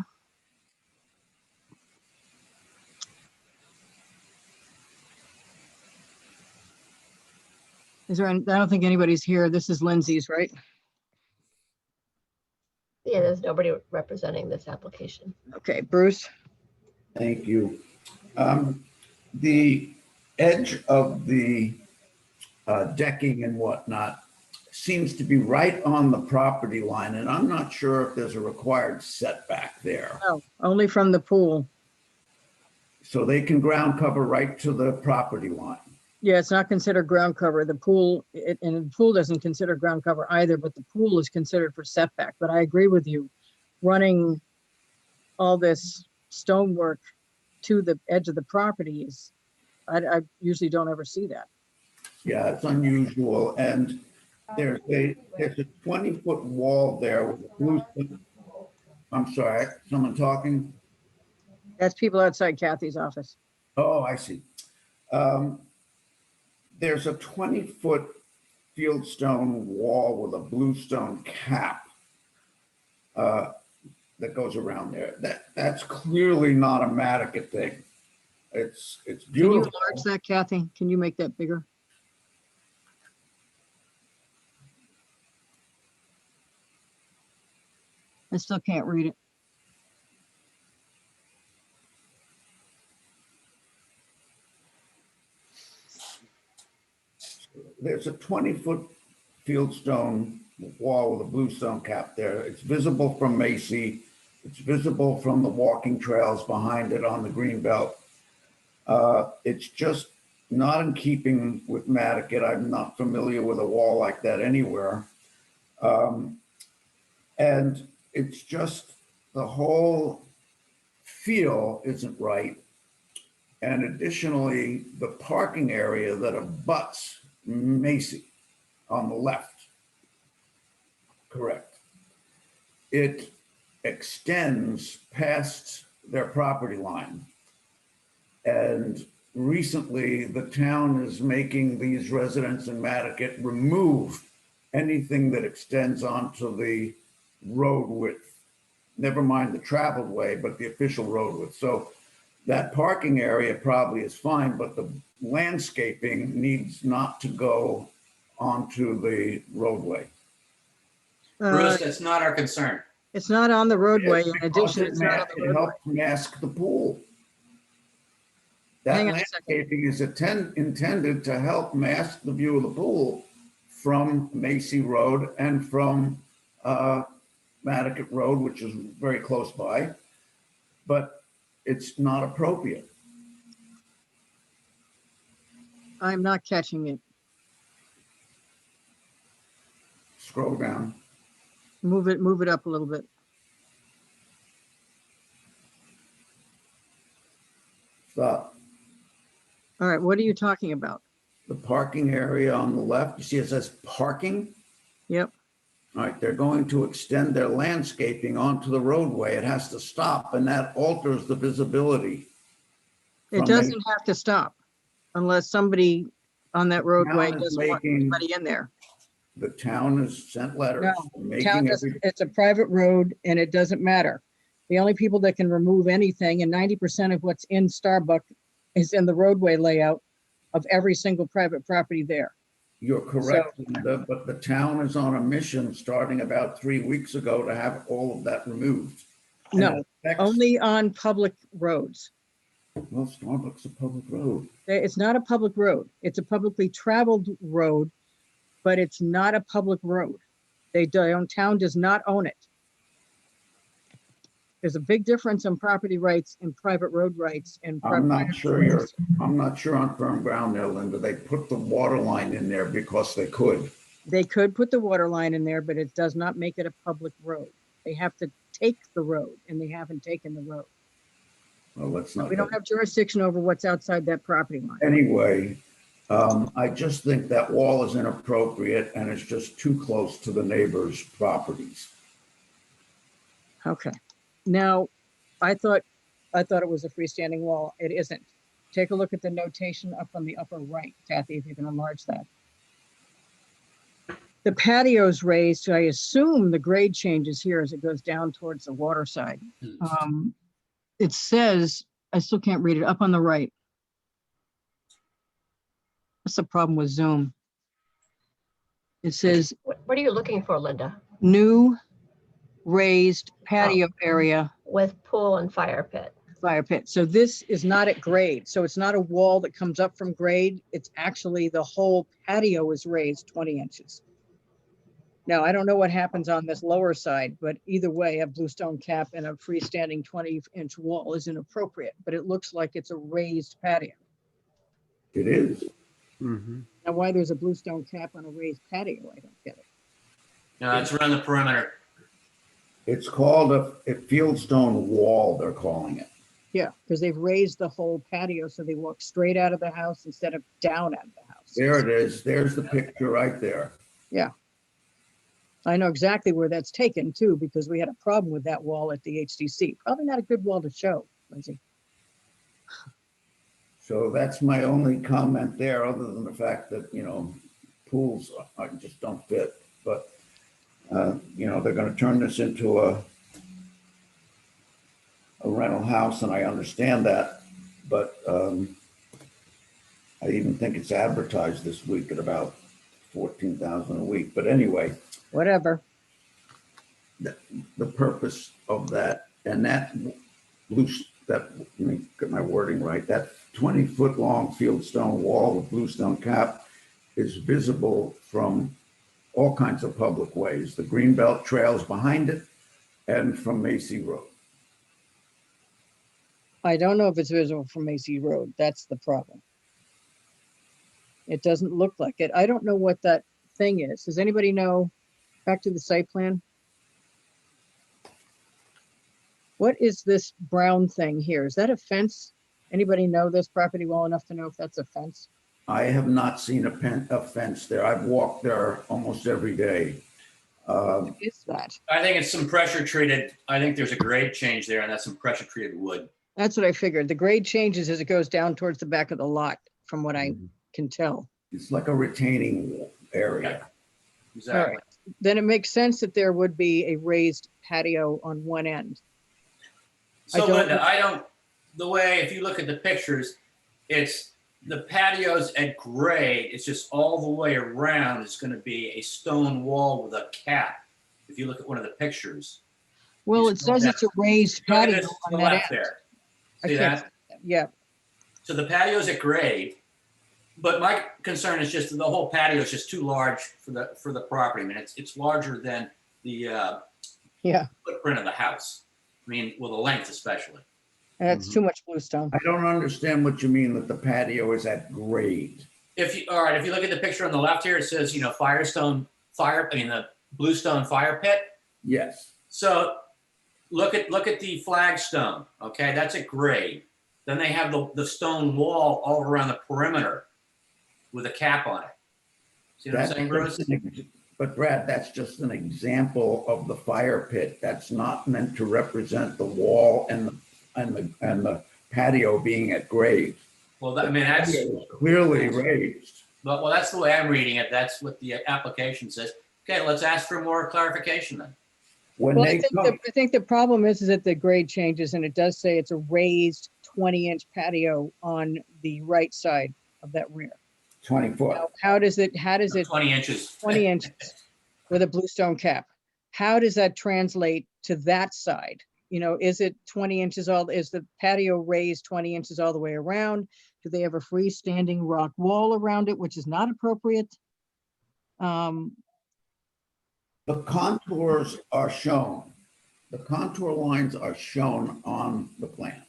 Is there, I don't think anybody's here. This is Lindsay's, right?
Yeah, there's nobody representing this application.
Okay, Bruce.
Thank you. The edge of the decking and whatnot seems to be right on the property line, and I'm not sure if there's a required setback there.
Oh, only from the pool.
So they can ground cover right to the property line.
Yeah, it's not considered ground cover. The pool, and the pool doesn't consider ground cover either, but the pool is considered for setback. But I agree with you. Running all this stonework to the edge of the property is, I usually don't ever see that.
Yeah, it's unusual. And there's a 20-foot wall there with a blue. I'm sorry, someone talking?
That's people outside Kathy's office.
Oh, I see. There's a 20-foot fieldstone wall with a bluestone cap that goes around there. That's clearly not a Madaket thing. It's
Can you
beautiful.
enlarge that, Kathy? Can you make that bigger? I still can't read it.
There's a 20-foot fieldstone wall with a bluestone cap there. It's visible from Macy. It's visible from the walking trails behind it on the green belt. It's just not in keeping with Madaket. I'm not familiar with a wall like that anywhere. And it's just the whole feel isn't right. And additionally, the parking area that abuts Macy on the left, correct. It extends past their property line. And recently, the town is making these residents in Madaket remove anything that extends onto the road width. Never mind the traveled way, but the official road width. So that parking area probably is fine, but the landscaping needs not to go onto the roadway.
Bruce, that's not our concern.
It's not on the roadway. In
Because
addition, it's not on the
it
roadway.
helps mask the pool. That
Hang on a second.
landscaping is intended to help mask the view of the pool from Macy Road and from Madaket Road, which is very close by, but it's not appropriate.
I'm not catching it.
Scroll down.
Move it up a little bit.
Stop.
All right, what are you talking about?
The parking area on the left, you see it says parking?
Yep.
All right, they're going to extend their landscaping onto the roadway. It has to stop, and that alters the visibility.
It
from
doesn't have to stop unless somebody on that roadway
town is
doesn't want
making-
anybody in there.
The town has sent letters
No, Town
making
doesn't,
every,
it's a private road and it doesn't matter. The only people that can remove anything, and 90% of what's in Starbucks is in the roadway layout of every single private property there.
you're correct, Linda, but the town is on a mission starting about 3 weeks ago to have all of that removed. And it
No,
affects-
only on public roads.
Well, Starbucks a public road.
It's not a public road. It's a publicly traveled road, but it's not a public road. Town does not own it. There's a big difference in property rights and private road rights and.
I'm not
private
sure
roads.
I'm not sure on firm ground there, Linda. They put the water line in there because they could.
They could put the water line in there, but it does not make it a public road. They have to take the road, and they haven't taken the road.
Well, let's not.
We don't have jurisdiction over what's outside that property line.
Anyway, I just think that wall is inappropriate and it's just too close to the neighbors' properties.
Okay. Now, I thought it was a freestanding wall. It isn't. Take a look at the notation up on the upper right, Kathy, if you can enlarge that. The patio's raised, so I assume the grade changes here as it goes down towards the water side. It says, I still can't read it, up on the right. What's the problem with Zoom? It says
What are you looking for, Linda?
new raised patio area,
With pool and fire pit.
fire pit. So this is not at grade. So it's not a wall that comes up from grade. It's actually the whole patio is raised 20 inches. Now, I don't know what happens on this lower side, but either way, a bluestone cap and a freestanding 20-inch wall is inappropriate, but it looks like it's a raised patio.
It is.
Now, why there's a bluestone cap on a raised patio, I don't get it.
No, it's around the perimeter.
It's called a fieldstone wall, they're calling it.
Yeah, because they've raised the whole patio, so they walk straight out of the house instead of down out of the house.
There it is. There's the picture right there.
Yeah. I know exactly where that's taken too, because we had a problem with that wall at the HDC. Probably not a good wall to show, Lindsay.
So that's my only comment there, other than the fact that, pools just don't fit. But, they're going to turn this into a rental house, and I understand that. But I even think it's advertised this week at about $14,000 a week. But anyway,
Whatever.
the purpose of that, and let me get my wording right, that 20-foot long fieldstone wall with bluestone cap is visible from all kinds of public ways, the greenbelt trails behind it and from Macy Road.
I don't know if it's visible from Macy Road. That's the problem. It doesn't look like it. I don't know what that thing is. Does anybody know? Back to the site plan. What is this brown thing here? Is that a fence? Anybody know this property well enough to know if that's a fence?
I have not seen a fence there. I've walked there almost every day.
What is that?
I think it's some pressure treated. I think there's a grade change there, and that's some pressure treated wood.
That's what I figured. The grade changes as it goes down towards the back of the lot, from what I can tell.
It's like a retaining area.
Exactly.
All right. Then it makes sense that there would be a raised patio on one end.
So
don't-
Linda, the way, if you look at the pictures, it's the patios at grade, it's just all the way around is going to be a stone wall with a cap. If you look at one of the pictures.
Well,
You
it
scroll
says it's a raised
Look at
patio
this to
on
the
that
left
end.
there.
I
See
can't
that?
Yeah,
So the patio's at grade, but my concern is just that the whole patio is just too large for the property. I mean, it's larger than the
yeah.
footprint of the house. I mean, well, the length especially.
And it's too much bluestone.
I don't understand what you mean that the patio is at grade.
If you look at the picture on the left here, it says, the bluestone fire pit.
Yes.
So look at the flagstone, okay? That's at grade. Then they have the stone wall all around the perimeter with a cap on it. See what I'm saying, Bruce?
But Brad, that's just an example of the fire pit. That's not meant to represent the wall and the patio being at grade.
Well, I mean, that's
Patio is clearly raised.
Well, that's the way I'm reading it. That's what the application says. Okay, let's ask for more clarification then.
When
Well,
they come,
I think the problem is that the grade changes and it does say it's a raised 20-inch patio on the right side of that rear.
20 foot.
Now, how does it
20 inches.
20 inches with a bluestone cap? How does that translate to that side? You know, is it 20 inches is the patio raised 20 inches all the way around? Do they have a freestanding rock wall around it, which is not appropriate?
The contours are shown. The contour lines are shown on the plan.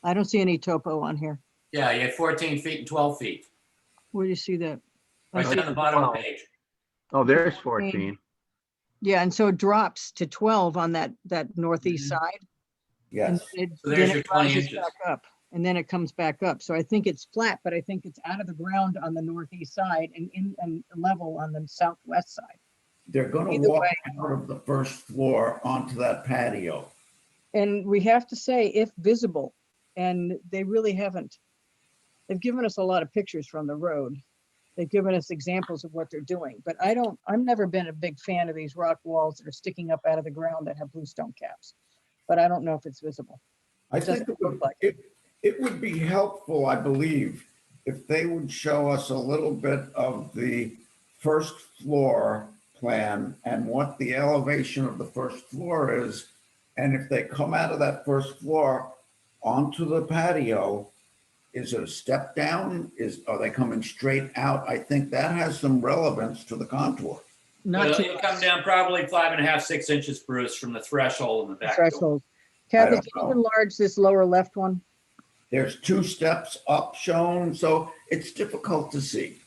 I don't see any topo on here.
Yeah, you had 14 feet and 12 feet.
Where do you see that? I
Right
see
down the bottom of the page.
Oh, there's 14.
Yeah, and so it drops to 12 on that northeast
Mhm.
side.
Yes.
And
So there's your 20
rises
inches.
back up, and then it comes back up. So I think it's flat, but I think it's out of the ground on the northeast side and level on the southwest side.
They're going to
Either
walk
way.
out of the first floor onto that patio.
And we have to say, if visible, and they really haven't. They've given us a lot of pictures from the road. They've given us examples of what they're doing, but I've never been a big fan of these rock walls that are sticking up out of the ground that have bluestone caps. But I don't know if it's visible.
I
It
think
doesn't look like
it would be helpful, I believe, if they would show us a little bit of the first floor plan and what the elevation of the first floor is. And if they come out of that first floor onto the patio, is it a step down? Are they coming straight out? I think that has some relevance to the contour.
Not
Well,
to
it'll come down probably 5.5, 6 inches, Bruce, from the threshold in the back door.
threshold. Kathy,
don't
can you
know.
enlarge this lower left one?
There's 2 steps up shown, so it's difficult to see.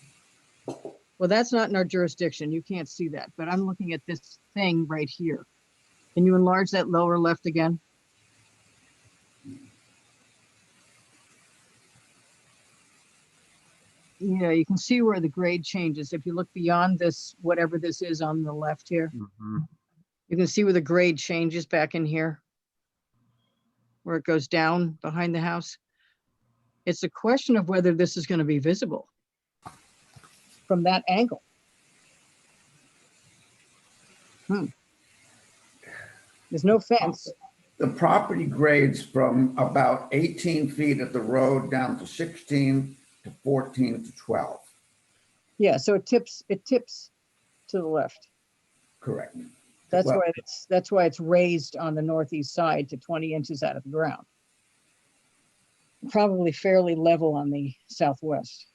Well, that's not in our jurisdiction. You can't see that, but I'm looking at this thing right here. Can you enlarge that lower left again? Yeah, you can see where the grade changes. If you look beyond this, whatever this is on the left here,
Mhm.
you can see where the grade changes back in here, where it goes down behind the house. It's a question of whether this is going to be visible from that angle. There's no fence.
The property grades from about 18 feet at the road down to 16 to 14 to 12.
Yeah, so it tips to the left.
Correct.
That's
Well-
why it's raised on the northeast side to 20 inches out of the ground. Probably fairly level on the southwest.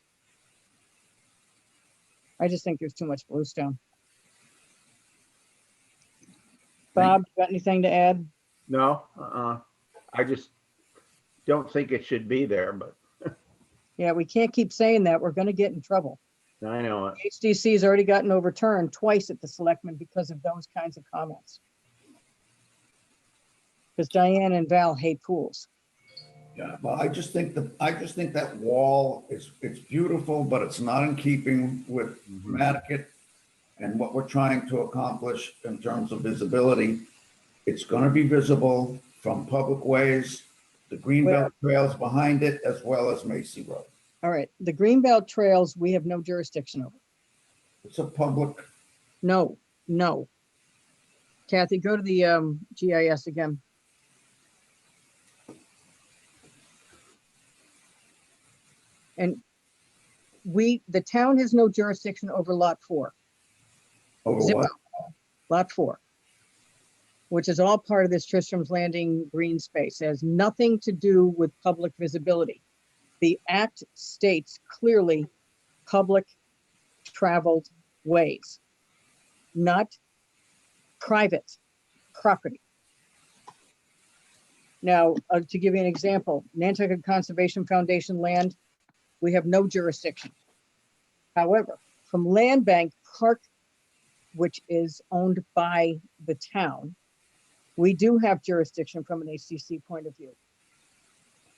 I just think there's too much bluestone. Bob, you got anything to add?
No, I just don't think it should be there, but
Yeah, we can't keep saying that. We're gonna get in trouble.
I know it.
HDC's already gotten overturned twice at the selectmen because of those kinds of comments. Because Diane and Val hate pools.
Yeah, well, I just think that wall it's beautiful, but it's not in keeping with Madaket and what we're trying to accomplish in terms of visibility. It's going to be visible from public ways, the Greenbelt trails behind it, as well as Macy Road.
All right, the Greenbelt trails, we have no jurisdiction over.
It's a public.
No. Kathy, go to the GIS again. And the town has no jurisdiction over lot 4.
Over
Zero.
what?
Lot 4, which is all part of this Tristram's Landing green space. It has nothing to do with public visibility. The act states clearly public traveled ways, not private property. Now, to give you an example, Nantucket Conservation Foundation land, we have no jurisdiction. However, from Land Bank Park, which is owned by the town, we do have jurisdiction from an HCC point of view.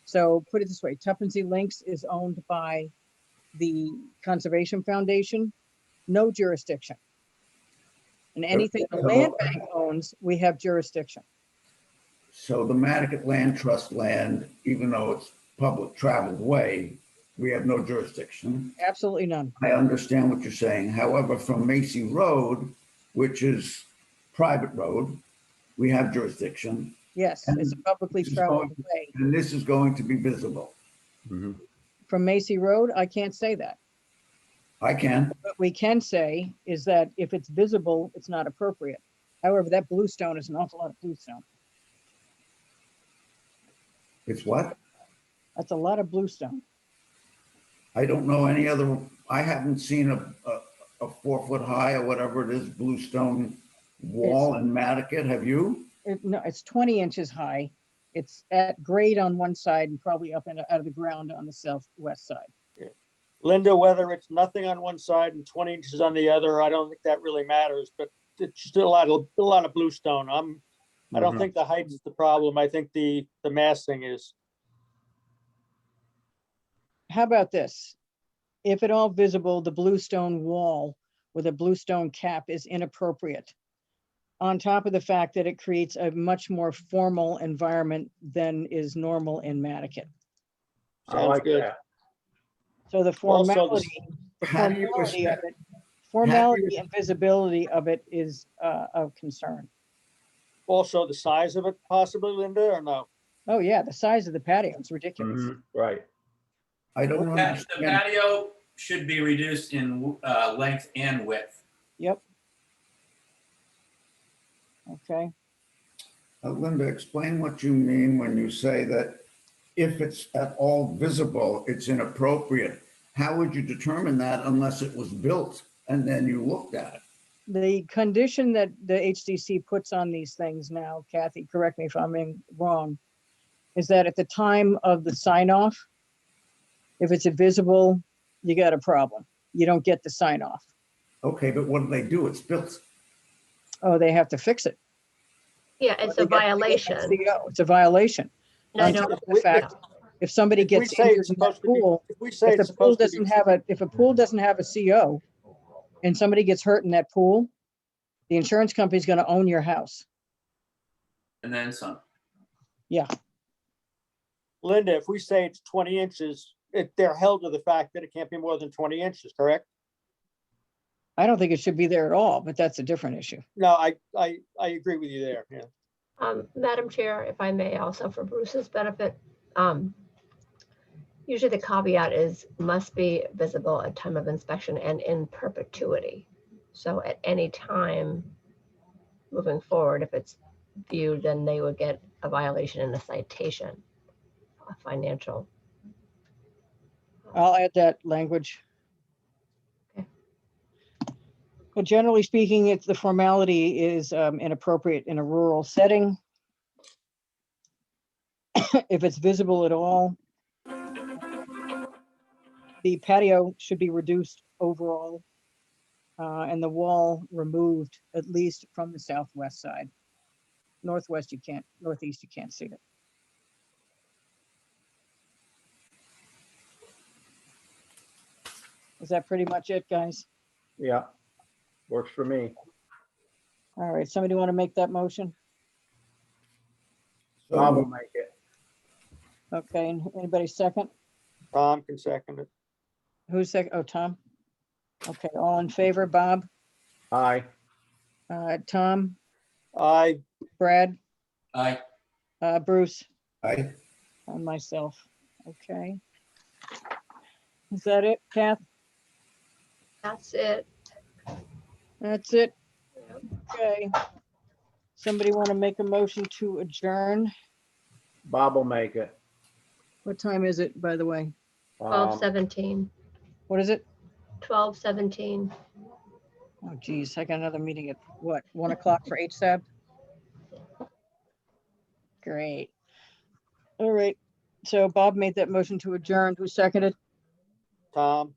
So put it this way, Tuppence Links is owned by the Conservation Foundation, no jurisdiction. And anything the Land Bank owns, we have jurisdiction.
So the Madaket Land Trust land, even though it's public traveled way, we have no jurisdiction.
Absolutely none.
I understand what you're saying. However, from Macy Road, which is private road, we have jurisdiction.
Yes, it's a publicly
This is
traveled
going-
way.
And this is going to be visible.
From Macy Road, I can't say that.
I can.
What we can say is that if it's visible, it's not appropriate. However, that bluestone is an awful lot of bluestone.
It's what?
That's a lot of bluestone.
I don't know any other, I haven't seen a 4 foot high or whatever it is, bluestone wall in Madaket. Have you?
No, it's 20 inches high. It's at grade on one side and probably up and out of the ground on the southwest side.
Linda, whether it's nothing on one side and 20 inches on the other, I don't think that really matters, but it's still a lot of bluestone. I don't think the height is the problem. I think the massing is.
How about this? If at all visible, the bluestone wall with a bluestone cap is inappropriate. On top of the fact that it creates a much more formal environment than is normal in Madaket.
I
Sounds
like
good.
that.
So the
Also,
formality of it, formality and visibility of it is of concern.
Also, the size of it possibly, Linda, or no?
Oh yeah, the size of the patio is ridiculous.
Right.
I don't
The
understand.
patio should be reduced in length and width.
Yep. Okay.
Linda, explain what you mean when you say that if it's at all visible, it's inappropriate. How would you determine that unless it was built and then you looked at it?
The condition that the HDC puts on these things now, Kathy, correct me if I'm wrong, is that at the time of the sign off, if it's invisible, you got a problem. You don't get the sign off.
Okay, but what do they do? It's built.
Oh, they have to fix it.
Yeah, it's
They
a
get- they get
violation.
an CO. It's a violation.
No, I
On
don't-
top of the fact, if somebody
If we
gets
say
injured
it's
in that
supposed to be,
pool,
if we say
if
it's
the pool
supposed to
doesn't
be,
have a, if a pool doesn't have a CO and somebody gets hurt in that pool, the insurance company's gonna own your house.
And then some.
Yeah,
Linda, if we say it's 20 inches, they're held to the fact that it can't be more than 20 inches, correct?
I don't think it should be there at all, but that's a different issue.
No, I agree with you there, yeah.
Madam Chair, if I may, also for Bruce's benefit, usually the caveat is must be visible at time of inspection and in perpetuity. So at any time moving forward, if it's viewed, then they would get a violation and a citation, a financial.
I'll add that language.
Okay.
But generally speaking, it's the formality is inappropriate in a rural setting. If it's visible at all, the patio should be reduced overall and the wall removed at least from the southwest side. Northwest, you can't, northeast, you can't see it. Is that pretty much it, guys?
Yeah. Works for me.
All right, somebody want to make that motion?
Bob will make it.
Okay, and anybody second?
Tom can second it.
Who's second? Oh, Tom. Okay, all in favor, Bob,
Aye.
Tom,
I,
Brad,
Aye.
Bruce,
I,
and myself. Okay. Is that it, Kath?
That's it.
That's it. Okay. Somebody want to make a motion to adjourn?
Bob will make it.
What time is it, by the way?
12:17,
What is it?
12:17.
Oh geez, I got another meeting at what, 1 o'clock for HSAB? Great. All right, so Bob made that motion to adjourn. Who seconded?
Tom,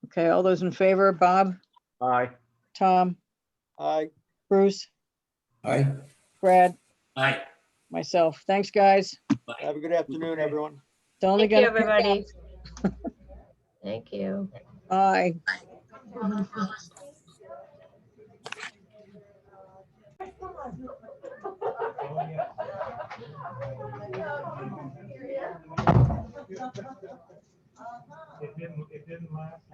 Okay, all those in favor, Bob,
Aye.
Tom,
I.
Bruce,
I.
Brad,
Aye.
myself. Thanks, guys.
Have a good afternoon, everyone.
It's only
Thank you,
gonna pick up.
everybody. Thank you.
Aye.
it didn't last